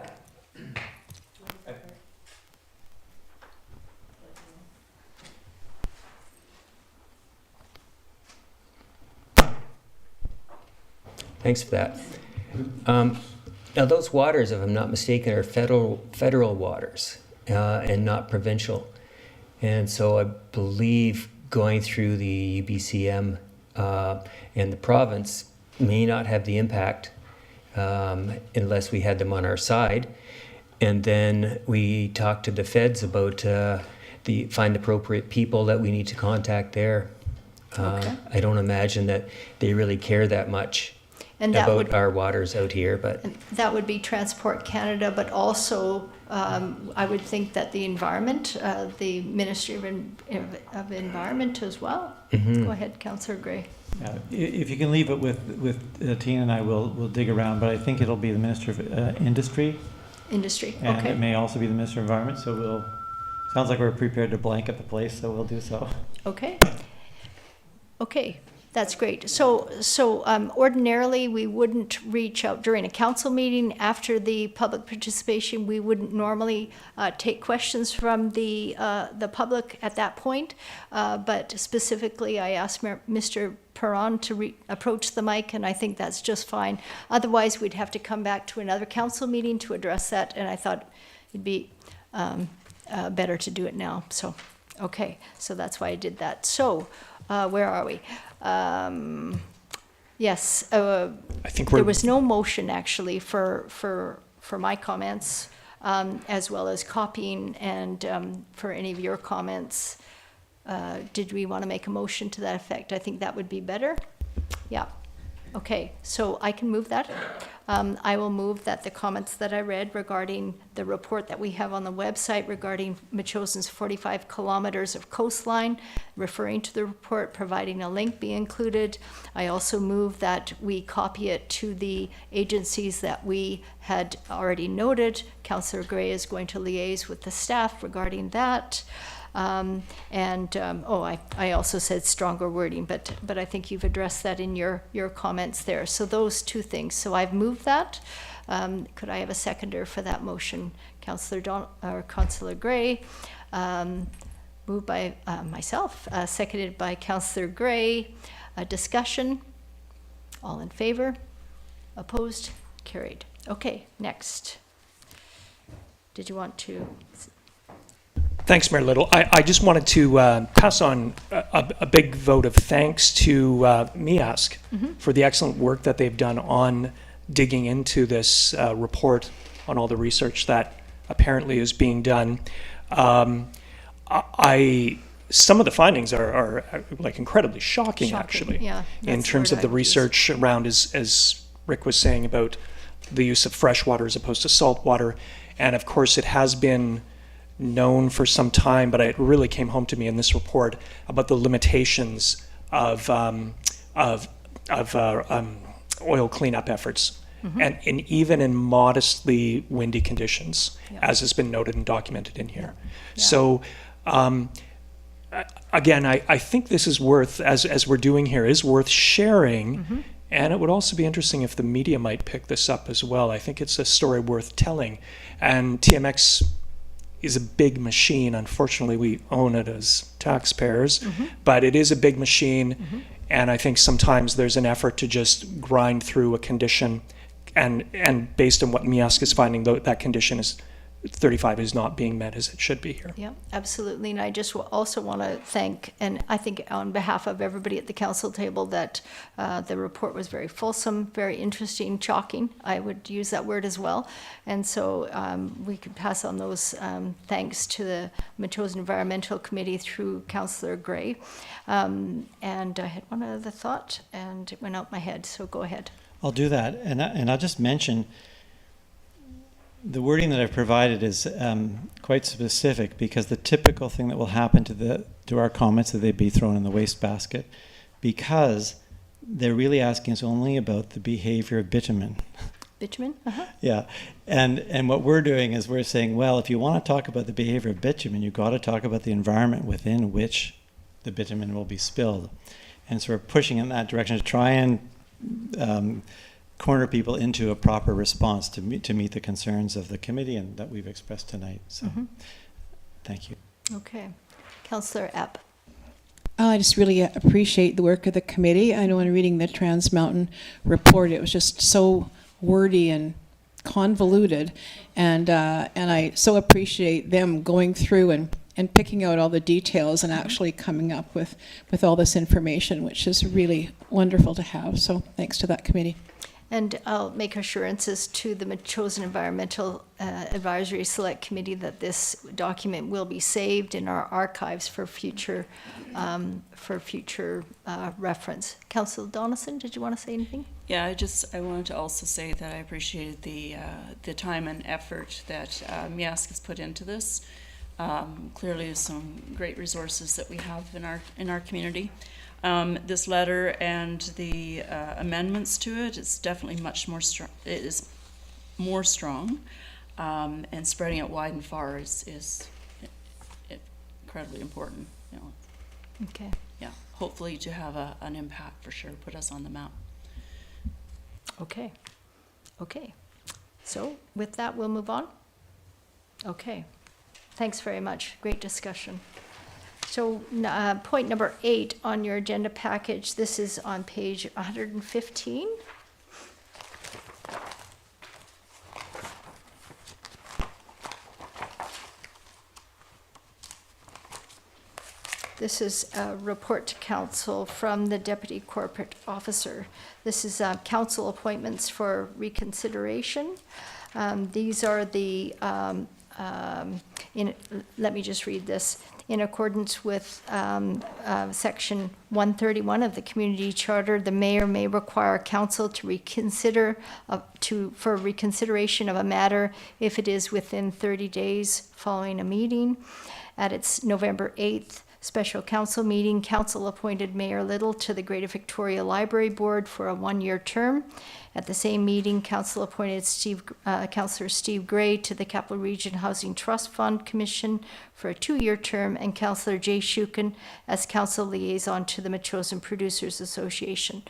Speaker 4: Thanks for that. Now, those waters, if I'm not mistaken, are federal waters and not provincial. And so I believe going through the UBCM and the province may not have the impact unless we had them on our side. And then we talked to the feds about find appropriate people that we need to contact there.
Speaker 1: Okay.
Speaker 4: I don't imagine that they really care that much
Speaker 1: And that
Speaker 4: about
Speaker 1: would,
Speaker 4: our waters out here, but
Speaker 1: that would be Transport Canada, but also I would think that the environment, the Ministry of Environment as well. Go ahead, Councillor Gray.
Speaker 3: If you can leave it with Tina and I, we'll dig around, but I think it'll be the Minister of Industry.
Speaker 1: Industry,
Speaker 3: And
Speaker 1: okay.
Speaker 3: it may also be the Minister of Environment, so sounds like we're prepared to blanket the place, so we'll do so.
Speaker 1: Okay. Okay, that's great. So ordinarily, we wouldn't reach out during a council meeting after the public participation. We wouldn't normally take questions from the public at that point. But specifically, I asked Mr. Perron to approach the mic, and I think that's just fine. Otherwise, we'd have to come back to another council meeting to address that, and I thought it'd be better to do it now. So, okay, so that's why I did that. So, where are we? Yes,
Speaker 5: I think
Speaker 1: there was no motion actually for my comments, as well as copying and for any of your comments. Did we want to make a motion to that effect? I think that would be better. Yeah. Okay, so I can move that. I will move that the comments that I read regarding the report that we have on the website regarding Metchosin's 45 kilometers of coastline, referring to the report, providing a link be included. I also move that we copy it to the agencies that we had already noted. Councillor Gray is going to liaise with the staff regarding that. I also said stronger wording, but I think you've addressed that in your comments there. So those two things. So I've moved that. Could I have a seconder for that motion? Councillor Gray, moved by myself, seconded by Councillor Gray. Discussion. All in favor? Opposed? Carried. Okay, next. Did you want to?
Speaker 5: Thanks, Mayor Little. I just wanted to pass on a big vote of thanks to MIASC for the excellent work that they've done on digging into this report on all the research that apparently is being done. Some of the findings are like incredibly shocking actually,
Speaker 1: yeah,
Speaker 5: in
Speaker 1: that's the
Speaker 5: terms
Speaker 1: word
Speaker 5: of the
Speaker 1: I would use.
Speaker 5: research around, as Rick was saying, about the use of fresh water as opposed to salt water. And of course, it has been known for some time, but it really came home to me in this report about the limitations of oil cleanup efforts, and even in modestly windy conditions, as has been noted and documented in here.
Speaker 1: Yeah.
Speaker 5: So, again, I think this is worth, as we're doing here, is worth sharing. And it would also be interesting if the media might pick this up as well. I think it's a story worth telling. And TMX is a big machine. Unfortunately, we own it as taxpayers, but it is a big machine. And I think sometimes there's an effort to just grind through a condition, and based on what MIASC is finding, that condition is 35 is not being met as it should be here.
Speaker 1: Yeah, absolutely. And I just also want to thank, and I think on behalf of everybody at the council table, that the report was very fulsome, very interesting, shocking. I would use that word as well. And so we could pass on those thanks to the Metchosin Environmental Committee through Councillor Gray. And I had one other thought and it went out my head, so go ahead.
Speaker 3: I'll do that. And I'll just mention, the wording that I've provided is quite specific, because the typical thing that will happen to our comments is they'd be thrown in the wastebasket, because they're really asking us only about the behavior of bitumen.
Speaker 1: Bitumen?
Speaker 3: Yeah, and what we're doing is we're saying, well, if you want to talk about the behavior of bitumen, you've got to talk about the environment within which the bitumen will be spilled. And so we're pushing in that direction to try and corner people into a proper response to meet the concerns of the committee and that we've expressed tonight. So thank you.
Speaker 1: Okay. Councillor Epp.
Speaker 6: I just really appreciate the work of the committee. I know in reading the Trans Mountain report, it was just so wordy and convoluted, and I so appreciate them going through and picking out all the details and actually coming up with all this information, which is really wonderful to have. So thanks to that committee.
Speaker 1: And I'll make assurances to the Metchosin Environmental Advisory Select Committee that this document will be saved in our archives for future reference. Councillor Donaldson, did you want to say anything?
Speaker 7: Yeah, I wanted to also say that I appreciated the time and effort that MIASC has put into this. Clearly, there's some great resources that we have in our community. This letter and the amendments to it is definitely much more strong. It is more strong, and spreading it wide and far is incredibly important. You know.
Speaker 1: Okay.
Speaker 7: Yeah. Hopefully, to have an impact for sure, put us on the map.
Speaker 1: Okay. Okay. So with that, we'll move on. Okay. Thanks very much. Great discussion. So point number 8 on your agenda package, this is on page 115. This is a report to council from the Deputy Corporate Officer. This is council appointments for reconsideration. These are the let me just read this. In accordance with Section 131 of the Community Charter, the mayor may require council to reconsider, for reconsideration of a matter if it is within 30 days following a meeting. At its November 8th special council meeting, council appointed Mayor Little to the Greater Victoria Library Board for a one-year term. At the same meeting, council appointed Councillor Steve Gray to the Capital Region Housing Trust Fund Commission for a 2-year term, and Councillor Jay Shukin as council liaison to the Metchosin Producers Association.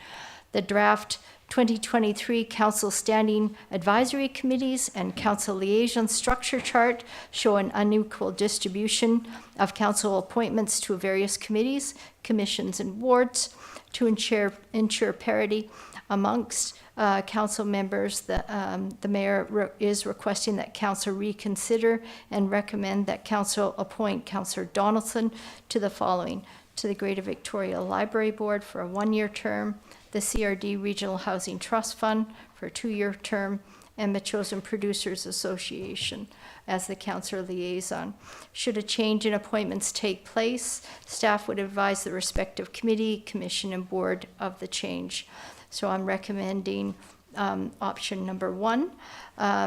Speaker 1: The draft 2023 Council Standing Advisory Committees and Council Liaison Structure Chart show an unequal distribution of council appointments to various committees, commissions, and boards. To ensure parity amongst council members, the mayor is requesting that council reconsider and recommend that council appoint Councillor Donaldson to the following: to the Greater Victoria Library Board for a 1-year term, the CRD Regional Housing Trust Fund for a 2-year term, and Metchosin Producers Association as the council liaison. Should a change in appointments take place, staff would advise the respective committee, commission, and board of the change. So I'm recommending option number 1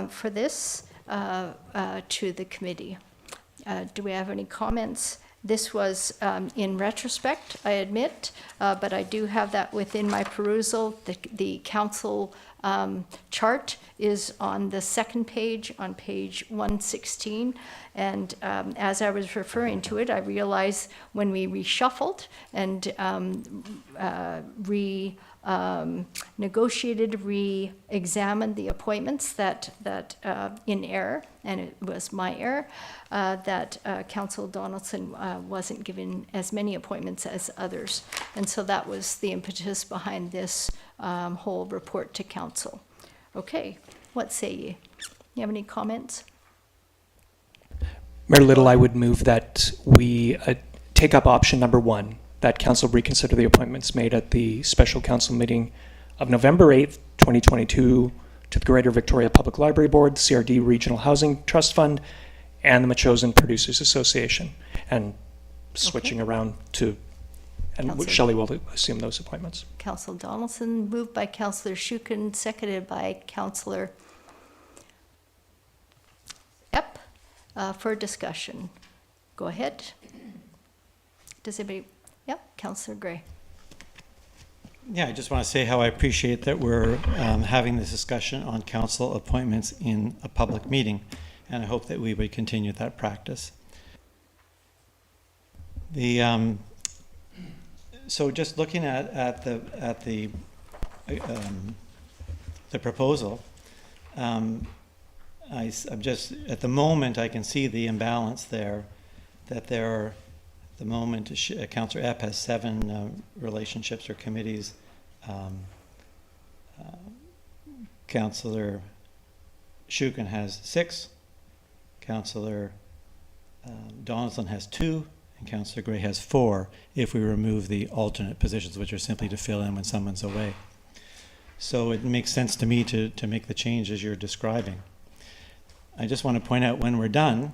Speaker 1: for this to the committee. Do we have any comments? This was in retrospect, I admit, but I do have that within my perusal. The council chart is on the second page, on page 116. And as I was referring to it, I realized when we reshuffled and negotiated, re-examined the appointments that in error, and it was my error, that Councillor Donaldson wasn't given as many appointments as others. And so that was the impetus behind this whole report to council. Okay, what say you? You have any comments?
Speaker 5: Mayor Little, I would move that we take up option number 1, that council reconsider the appointments made at the special council meeting of November 8th, 2022 to the Greater Victoria Public Library Board, CRD Regional Housing Trust Fund, and the Metchosin Producers Association. And switching around to, and
Speaker 1: Councillor.
Speaker 5: Shelley will assume those appointments.
Speaker 1: Councillor Donaldson, moved by Councillor Shukin, seconded by Councillor Epp. For discussion. Go ahead. Does anybody? Yep, Councillor Gray.
Speaker 3: Yeah, I just want to say how I appreciate that we're having this discussion on council appointments in a public meeting, and I hope that we would continue that practice. So just looking at the proposal, I'm just at the moment I can see the imbalance there, that there are. The moment, Councillor Epp has 7 relationships or committees. Councillor Shukin has 6. Councillor Donaldson has 2. And Councillor Gray has 4 if we remove the alternate positions, which are simply to fill in when someone's away. So it makes sense to me to make the change as you're describing. I just want to point out when we're done,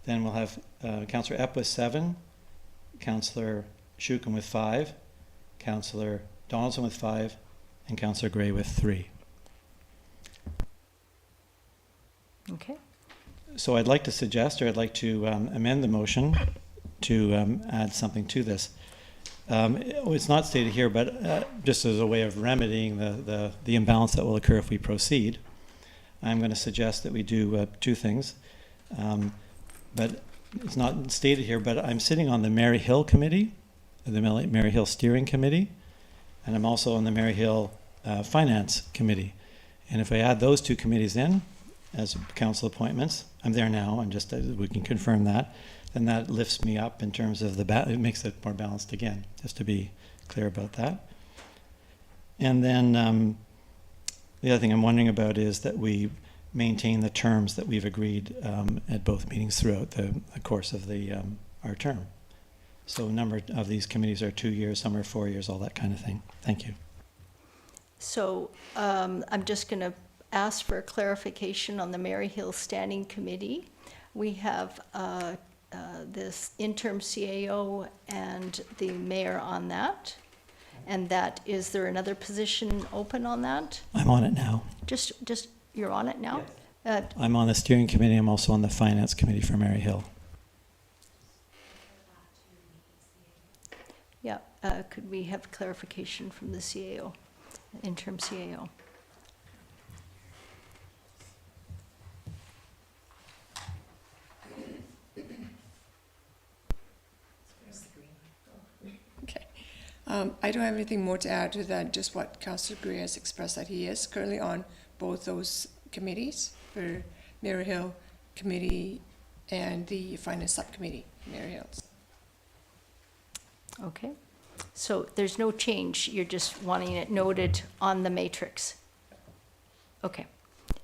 Speaker 3: then we'll have Councillor Epp with 7, Councillor Shukin with 5, Councillor Donaldson with 5, and Councillor Gray with 3.
Speaker 1: Okay.
Speaker 3: So I'd like to suggest, or I'd like to amend the motion to add something to this. It's not stated here, but just as a way of remedying the imbalance that will occur if we proceed, I'm going to suggest that we do 2 things. But it's not stated here, but I'm sitting on the Mary Hill Committee, the Mary Hill Steering Committee, and I'm also on the Mary Hill Finance Committee. And if I add those 2 committees in as council appointments, I'm there now, and just we can confirm that, then that lifts me up in terms of it makes it more balanced again, just to be clear about that. And then the other thing I'm wondering about is that we maintain the terms that we've agreed at both meetings throughout the course of our term. So a number of these committees are 2 years, some are 4 years, all that kind of thing. Thank you.
Speaker 1: So I'm just going to ask for clarification on the Mary Hill Standing Committee. we have this interim CAO and the mayor on that. And that, is there another position open on that?
Speaker 3: I'm on it now.
Speaker 1: Just, you're on it now?
Speaker 3: I'm on the steering committee. I'm also on the finance committee for Mary Hill.
Speaker 1: Yeah, could we have clarification from the CAO, interim CAO?
Speaker 9: Okay. I don't have anything more to add to that, just what Councillor Gray has expressed, that he is currently on both those committees for Mary Hill Committee and the Finance Subcommittee, Mary Hills.
Speaker 1: Okay, so there's no change, you're just wanting it noted on the matrix? Okay,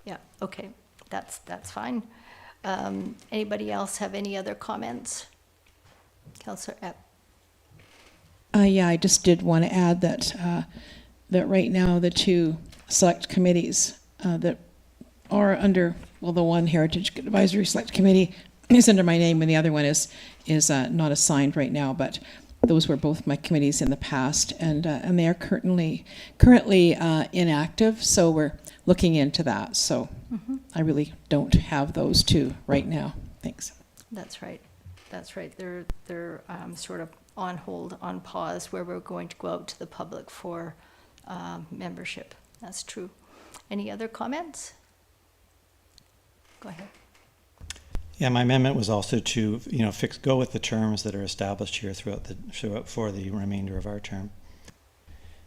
Speaker 1: yeah, okay, that's fine. Anybody else have any other comments? Councillor Epp?
Speaker 6: Yeah, I just did want to add that that right now the two select committees that are under, well, the one Heritage Advisory Select Committee is under my name, and the other one is not assigned right now, but those were both my committees in the past, and they are currently inactive, so we're looking into that. So I really don't have those two right now. Thanks.
Speaker 1: That's right. They're sort of on hold, on pause, where we're going to go out to the public for membership. That's true. Any other comments? Go ahead.
Speaker 3: Yeah, my amendment was also to, go with the terms that are established here throughout for the remainder of our term.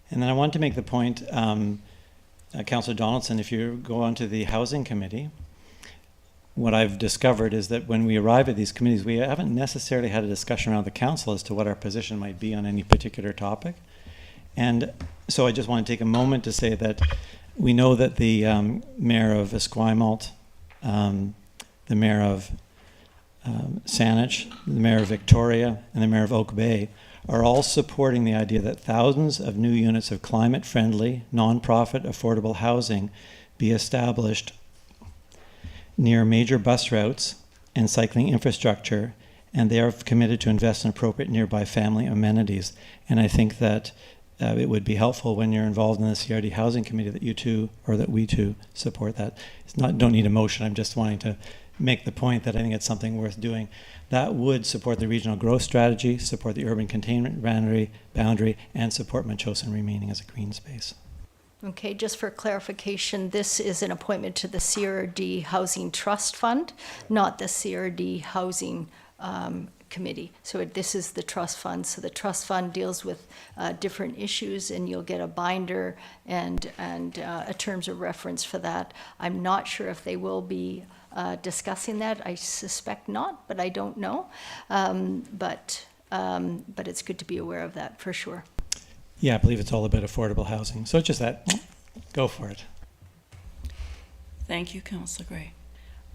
Speaker 3: And then I want to make the point, Councillor Donaldson, if you go onto the Housing Committee, what I've discovered is that when we arrive at these committees, we haven't necessarily had a discussion around the council as to what our position might be on any particular topic. And so I just want to take a moment to say that we know that the mayor of Esquimalt, the mayor of Saanich, the mayor of Victoria, and the mayor of Oak Bay are all supporting the idea that thousands of new units of climate-friendly, non-profit, affordable housing be established near major bus routes and cycling infrastructure, and they are committed to invest in appropriate nearby family amenities. And I think that it would be helpful when you're involved in the CRD Housing Committee that you two, or that we two, support that. Don't need a motion. I'm just wanting to make the point that I think it's something worth doing. That would support the regional growth strategy, support the urban containment boundary, and support Metchosin remaining as a green space.
Speaker 1: Okay, just for clarification, this is an appointment to the CRD Housing Trust Fund, not the CRD Housing Committee. So this is the trust fund. So the trust fund deals with different issues, and you'll get a binder and a terms of reference for that. I'm not sure if they will be discussing that. I suspect not, but I don't know. But it's good to be aware of that for sure.
Speaker 3: Yeah, I believe it's all about affordable housing. So it's just that, go for it.
Speaker 7: Thank you, Councillor Gray.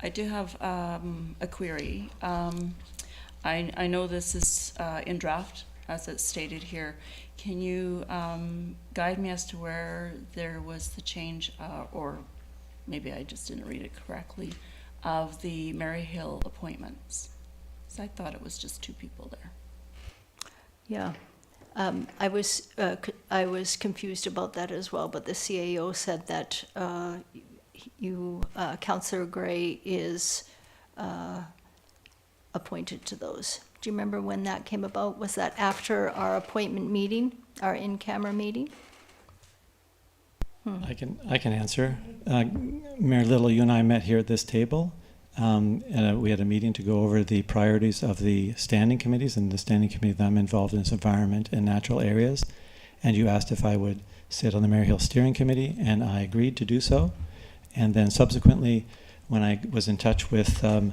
Speaker 7: I do have a query. I know this is in draft, as it's stated here. Can you guide me as to where there was the change, or maybe I just didn't read it correctly, of the Mary Hill appointments? Because I thought it was just two people there.
Speaker 1: Yeah. I was confused about that as well, but the CAO said that Councillor Gray is appointed to those. Do you remember when that came about? Was that after our appointment meeting, our in-camera meeting?
Speaker 3: I can answer. Mayor Little, you and I met here at this table. And we had a meeting to go over the priorities of the standing committees, and the standing committee that I'm involved in is environment and natural areas. And you asked if I would sit on the Mary Hill Steering Committee, and I agreed to do so. And then subsequently, when I was in touch with the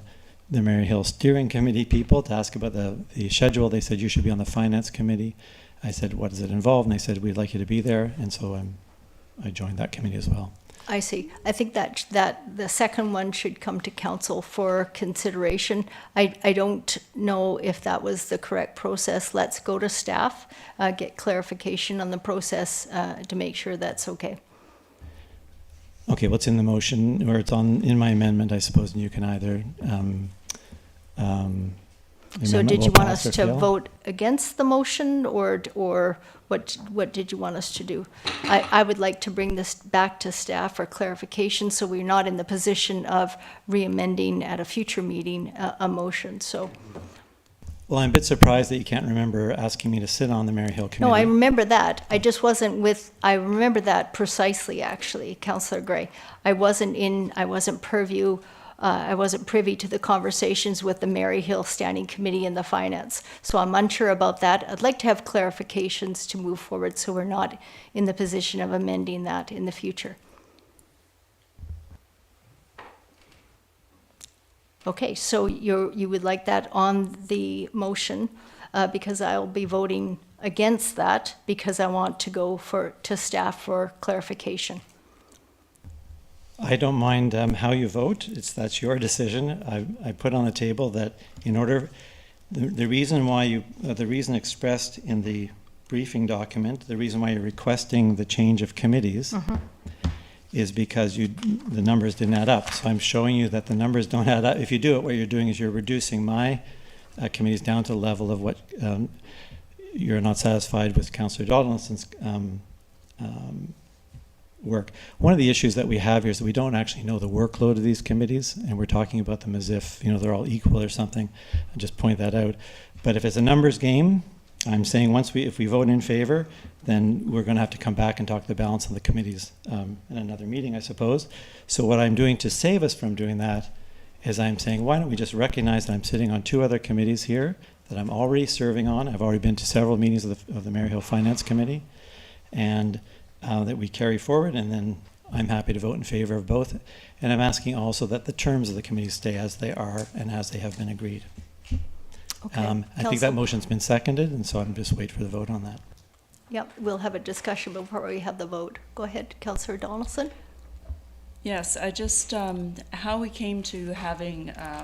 Speaker 3: Mary Hill Steering Committee people to ask about the schedule, they said you should be on the Finance Committee. I said, what does it involve? And they said, we'd like you to be there. And so I joined that committee as well.
Speaker 1: I see. I think that the second one should come to council for consideration. I don't know if that was the correct process. Let's go to staff, get clarification on the process to make sure that's okay.
Speaker 3: Okay, what's in the motion, or it's in my amendment, I suppose, and you can either
Speaker 1: So
Speaker 3: amendment
Speaker 1: did you
Speaker 3: will
Speaker 1: want
Speaker 3: pass
Speaker 1: us
Speaker 3: or
Speaker 1: to
Speaker 3: fail.
Speaker 1: vote against the motion, or what did you want us to do? I would like to bring this back to staff for clarification, so we're not in the position of re-amending at a future meeting a motion, so.
Speaker 3: Well, I'm a bit surprised that you can't remember asking me to sit on the Maryhill Committee.
Speaker 1: No, I remember that. I just wasn't I remember that precisely, actually, Councillor Gray. I wasn't privy to the conversations with the Maryhill Standing Committee and the Finance. So I'm unsure about that. I'd like to have clarifications to move forward so we're not in the position of amending that in the future. Okay, so you would like that on the motion, because I'll be voting against that because I want to go to staff for clarification.
Speaker 3: I don't mind how you vote. That's your decision. I put on the table that in order, the reason expressed in the briefing document, the reason why you're requesting the change of committees is because the numbers didn't add up. So I'm showing you that the numbers don't add up. If you do it, what you're doing is you're reducing my committees down to the level of what you're not satisfied with Councillor Donaldson's work. One of the issues that we have here is that we don't actually know the workload of these committees, and we're talking about them as if they're all equal or something. I'll just point that out. But if it's a numbers game, I'm saying if we vote in favor, then we're going to have to come back and talk the balance of the committees in another meeting, I suppose. So what I'm doing to save us from doing that is I'm saying, why don't we just recognize that I'm sitting on 2 other committees here that I'm already serving on. I've already been to several meetings of the Maryhill Finance Committee, and that we carry forward, and then I'm happy to vote in favor of both. And I'm asking also that the terms of the committee stay as they are and as they have been agreed.
Speaker 1: Okay.
Speaker 3: I think that motion's been seconded, and so I'm just wait for the vote on that.
Speaker 1: Yep, we'll have a discussion before we have the vote. Go ahead, Councillor Donaldson.
Speaker 7: Yes, I just, how we came to having, I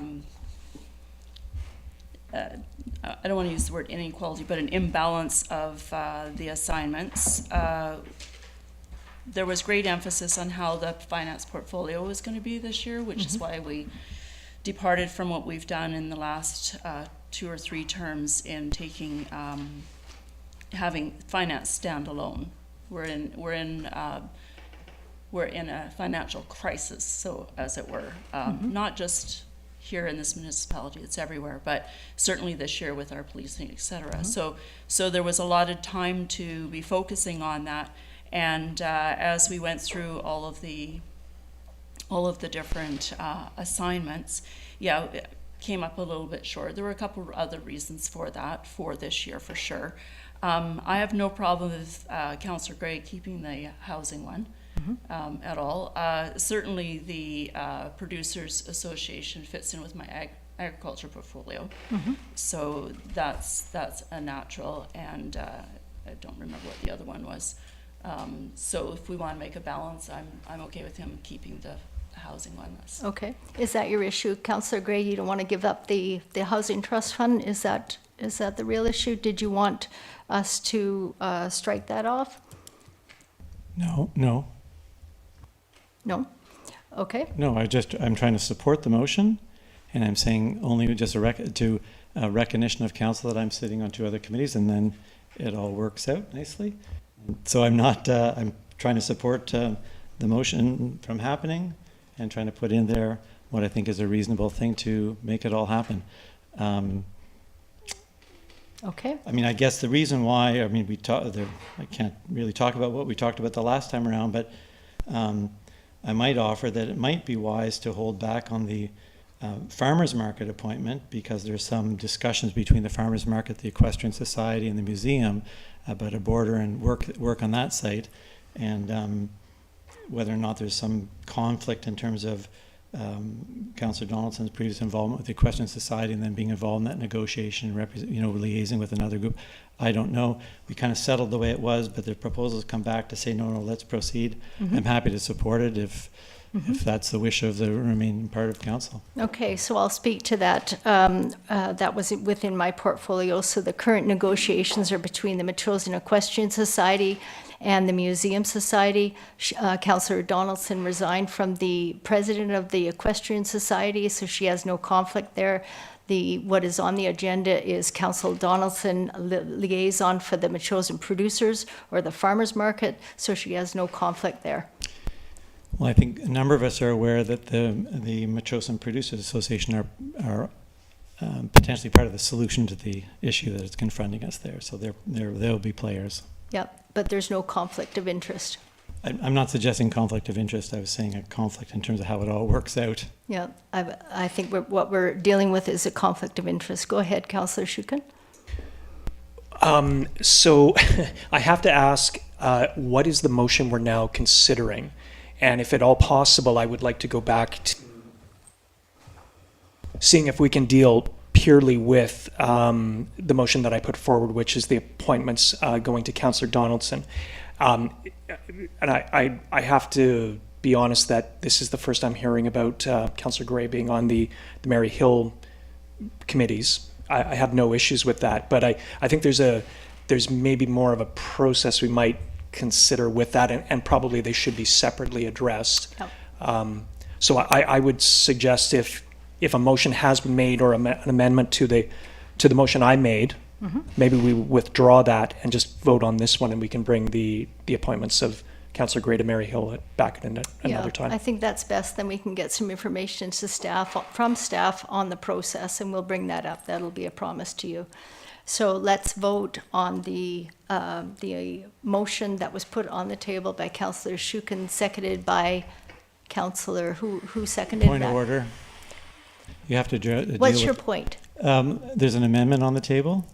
Speaker 7: don't want to use the word inequality, but an imbalance of the assignments. There was great emphasis on how the finance portfolio was going to be this year, which is why we departed from what we've done in the last 2 or 3 terms in taking, having finance stand alone. We're in a financial crisis, so as it were, not just here in this municipality, it's everywhere, but certainly this year with our policing, et cetera. So there was a lot of time to be focusing on that. And as we went through all of the different assignments, it came up a little bit short. There were a couple of other reasons for that for this year, for sure. I have no problem with Councillor Gray keeping the housing one at all. Certainly the Producers Association fits in with my agriculture portfolio. So that's a natural, and I don't remember what the other one was. So if we want to make a balance, I'm okay with him keeping the housing one.
Speaker 1: Okay. Is that your issue, Councillor Gray? You don't want to give up the housing trust fund? Is that the real issue? Did you want us to strike that off?
Speaker 3: No.
Speaker 1: No? Okay.
Speaker 3: No, I'm trying to support the motion, and I'm saying only just a recognition of council that I'm sitting on 2 other committees, and then it all works out nicely. So I'm not, I'm trying to support the motion from happening and trying to put in there what I think is a reasonable thing to make it all happen.
Speaker 1: Okay.
Speaker 3: I mean, I guess the reason why, I can't really talk about what we talked about the last time around, but I might offer that it might be wise to hold back on the farmers market appointment, because there's some discussions between the farmers market, the Equestrian Society, and the museum about a border and work on that site, and whether or not there's some conflict in terms of Councillor Donaldson's previous involvement with the Equestrian Society and then being involved in that negotiation, liaising with another group. I don't know. We kind of settled the way it was, but the proposals come back to say, no, let's proceed. I'm happy to support it if that's the wish of the remaining part of council.
Speaker 1: Okay, so I'll speak to that. That was within my portfolio. So the current negotiations are between the Metchosin Equestrian Society and the Museum Society. Councillor Donaldson resigned from the president of the Equestrian Society, so she has no conflict there. what is on the agenda is Council Donaldson, liaison for the Metchosin producers or the farmers market, so she has no conflict there.
Speaker 3: Well, I think a number of us are aware that the Metchosin Producers Association are potentially part of the solution to the issue that is confronting us there. So they'll be players.
Speaker 1: Yep, but there's no conflict of interest.
Speaker 3: I'm not suggesting conflict of interest. I was saying a conflict in terms of how it all works out.
Speaker 1: Yeah, I think what we're dealing with is a conflict of interest. Go ahead, Councillor Shukin.
Speaker 5: So I have to ask, what is the motion we're now considering? And if at all possible, I would like to go back to seeing if we can deal purely with the motion that I put forward, which is the appointments going to Councillor Donaldson. And I have to be honest that this is the first I'm hearing about Councillor Gray being on the Mary Hill committees. I have no issues with that, but I think there's maybe more of a process we might consider with that, and probably they should be separately addressed.
Speaker 1: Oh.
Speaker 5: So I would suggest if a motion has been made or an amendment to the motion I made, maybe we withdraw that and just vote on this one, and we can bring the appointments of Councillor Gray to Mary Hill back at another time.
Speaker 1: I think that's best. Then we can get some information to from staff on the process, and we'll bring that up. That'll be a promise to you. So let's vote on the motion that was put on the table by Councillor Shukin, seconded by Councillor, who seconded that?
Speaker 3: Point of order. You have to deal
Speaker 1: What's your
Speaker 3: with,
Speaker 1: point?
Speaker 3: there's an amendment on the table.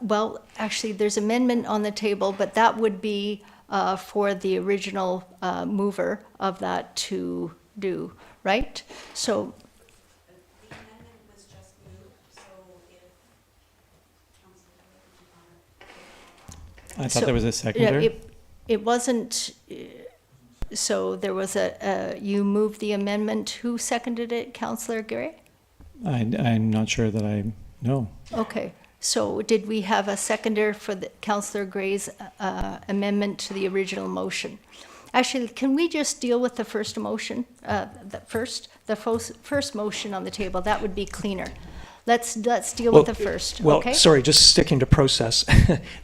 Speaker 1: Well, actually, there's amendment on the table, but that would be for the original mover of that to do, right? So
Speaker 8: The amendment was just moved, so if Councilor
Speaker 3: I thought there was a seconder.
Speaker 1: yeah, it wasn't, so there was you moved the amendment. Who seconded it, Councillor Gray?
Speaker 3: I'm not sure that I know.
Speaker 1: Okay, so did we have a seconder for the Councillor Gray's amendment to the original motion? Actually, can we just deal with the first motion, the first motion on the table? That would be cleaner. Let's deal with the first,
Speaker 5: Well,
Speaker 1: okay?
Speaker 5: sorry, just sticking to process.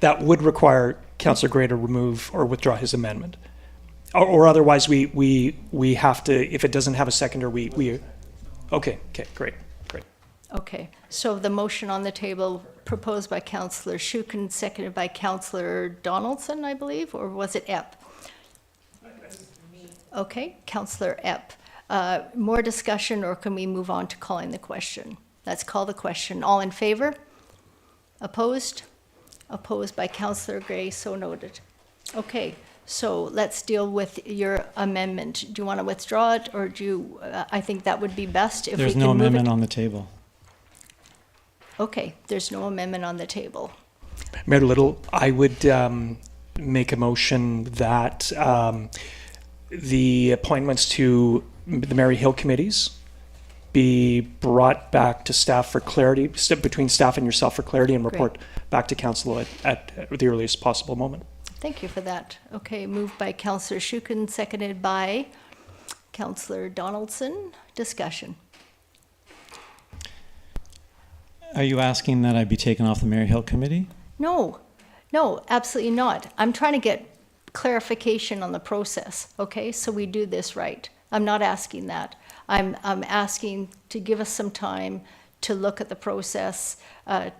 Speaker 5: That would require Councillor Gray to remove or withdraw his amendment. Or otherwise, we have to, if it doesn't have a seconder, okay, great.
Speaker 1: Okay, so the motion on the table proposed by Councillor Shukin, seconded by Councillor Donaldson, I believe, or was it Epp? Okay, Councillor Epp. More discussion, or can we move on to calling the question? Let's call the question. All in favor? Opposed? Opposed by Councillor Gray, so noted. Okay, so let's deal with your amendment. Do you want to withdraw it, or do you, I think that would be best if we
Speaker 3: There's
Speaker 1: can
Speaker 3: no
Speaker 1: move it.
Speaker 3: amendment on the table.
Speaker 1: Okay, there's no amendment on the table.
Speaker 5: Mayor Little, I would make a motion that the appointments to the Mary Hill committees be brought back to staff for clarity, between staff and yourself for clarity, and report back to council at the earliest possible moment.
Speaker 1: Thank you for that. Okay, moved by Councillor Shukin, seconded by Councillor Donaldson. Discussion.
Speaker 3: Are you asking that I be taken off the Mary Hill Committee?
Speaker 1: No, absolutely not. I'm trying to get clarification on the process, okay? So we do this right. I'm not asking that. I'm asking to give us some time to look at the process,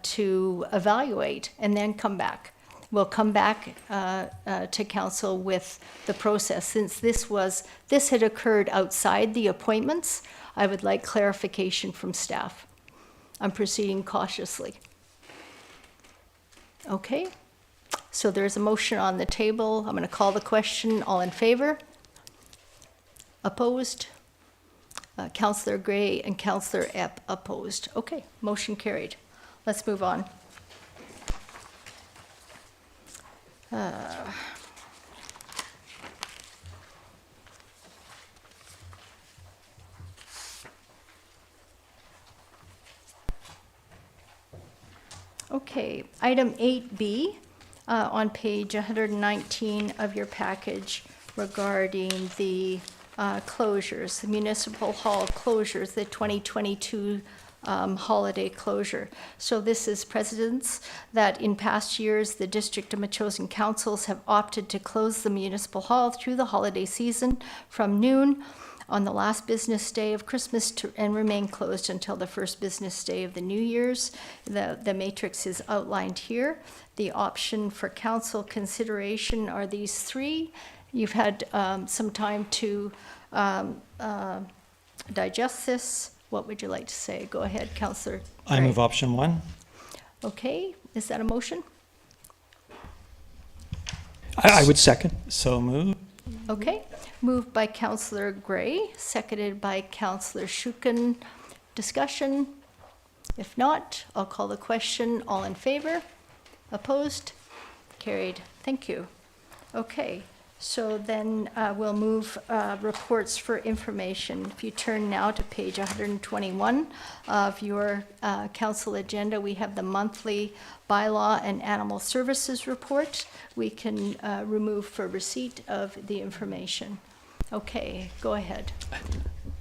Speaker 1: to evaluate, and then come back. We'll come back to council with the process. Since this had occurred outside the appointments, I would like clarification from staff. I'm proceeding cautiously. Okay, so there's a motion on the table. I'm going to call the question. All in favor? Opposed? Councillor Gray and Councillor Epp opposed. Okay, motion carried. Let's move on. Okay, item 8B on page 119 of your package regarding the closures, the municipal hall closures, the 2022 holiday closure. So this is precedence that in past years, the District of Metchosin councils have opted to close the municipal hall through the holiday season from noon on the last business day of Christmas and remain closed until the first business day of the New Year's. The matrix is outlined here. The option for council consideration are these three. You've had some time to digest this. What would you like to say? Go ahead, Councillor.
Speaker 3: I move option 1.
Speaker 1: Okay, is that a motion?
Speaker 5: I would second.
Speaker 3: So moved.
Speaker 1: Okay, moved by Councillor Gray, seconded by Councillor Shukin. Discussion? If not, I'll call the question. All in favor? Opposed? Carried. Thank you. Okay, so then we'll move reports for information. If you turn now to page 121 of your council agenda, we have the monthly bylaw and animal services report. We can remove for receipt of the information. Okay, go ahead.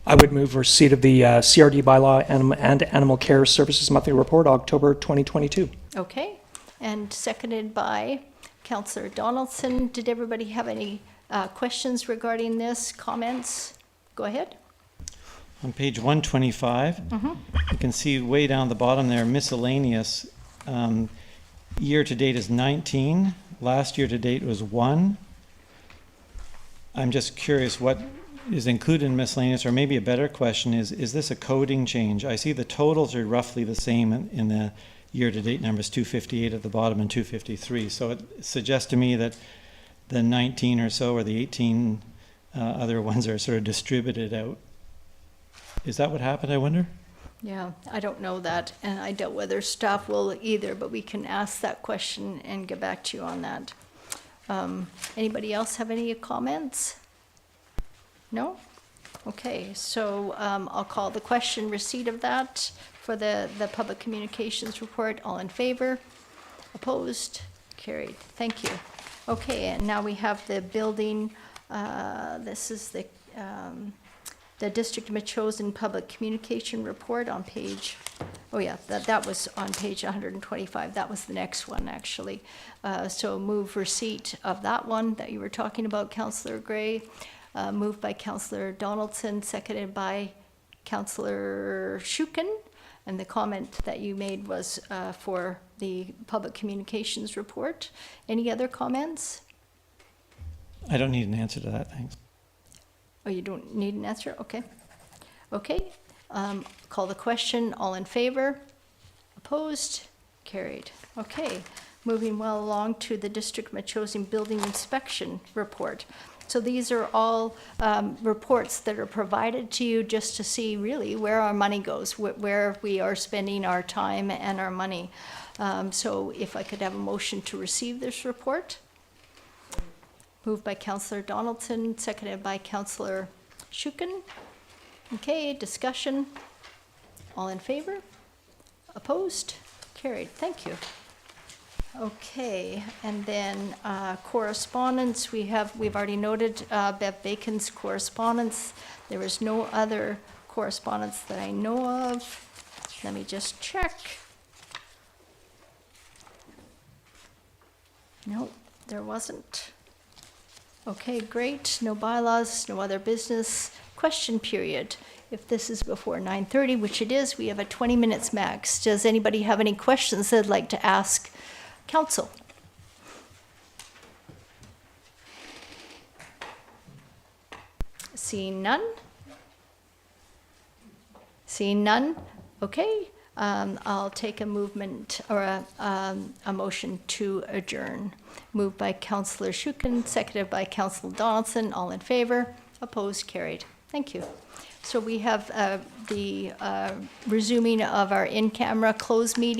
Speaker 5: I would move receipt of the CRD bylaw and Animal Care Services Monthly Report, October 2022.
Speaker 1: Okay, and seconded by Councillor Donaldson. Did everybody have any questions regarding this, comments? Go ahead.
Speaker 3: On page 125, you can see way down the bottom there, miscellaneous. Year to date is 19. Last year to date was 1. I'm just curious what is included in miscellaneous, or maybe a better question is this a coding change? I see the totals are roughly the same in the year-to-date numbers, 258 at the bottom and 253. So it suggests to me that the 19 or so, or the 18 other ones are sort of distributed out. Is that what happened, I wonder?
Speaker 1: Yeah, I don't know that, and I doubt whether staff will either, but we can ask that question and get back to you on that. Anybody else have any comments? No? Okay, so I'll call the question, receipt of that for the public communications report. All in favor? Opposed? Carried. Thank you. Okay, and now we have the building. This is the District of Metchosin Public Communication Report on page, oh yeah, that was on page 125. That was the next one, actually. So move receipt of that one that you were talking about, Councillor Gray. Moved by Councillor Donaldson, seconded by Councillor Shukin. And the comment that you made was for the Public Communications Report. Any other comments?
Speaker 3: I don't need an answer to that, thanks.
Speaker 1: Oh, you don't need an answer? Okay. Okay. Call the question. All in favor? Opposed? Carried. Okay. Moving well along to the District Metchosin Building Inspection Report. So these are all reports that are provided to you just to see really where our money goes, where we are spending our time and our money. So if I could have a motion to receive this report. Moved by Councillor Donaldson, seconded by Councillor Shukin. Okay, discussion. All in favor? Opposed? Carried. Thank you. Okay, and then correspondence. We've already noted Bev Bacon's correspondence. There is no other correspondence that I know of. Let me just check. No, there wasn't. Okay, great. No bylaws, no other business. Question period. If this is before 9:30, which it is, we have a 20 minutes max. Does anybody have any questions they'd like to ask council? Seeing none? Seeing none? Okay. I'll take a movement or a motion to adjourn. Moved by Councillor Shukin, seconded by Councillor Donaldson. All in favor? Opposed? Carried. Thank you. So we have the resuming of our in-camera closed meeting.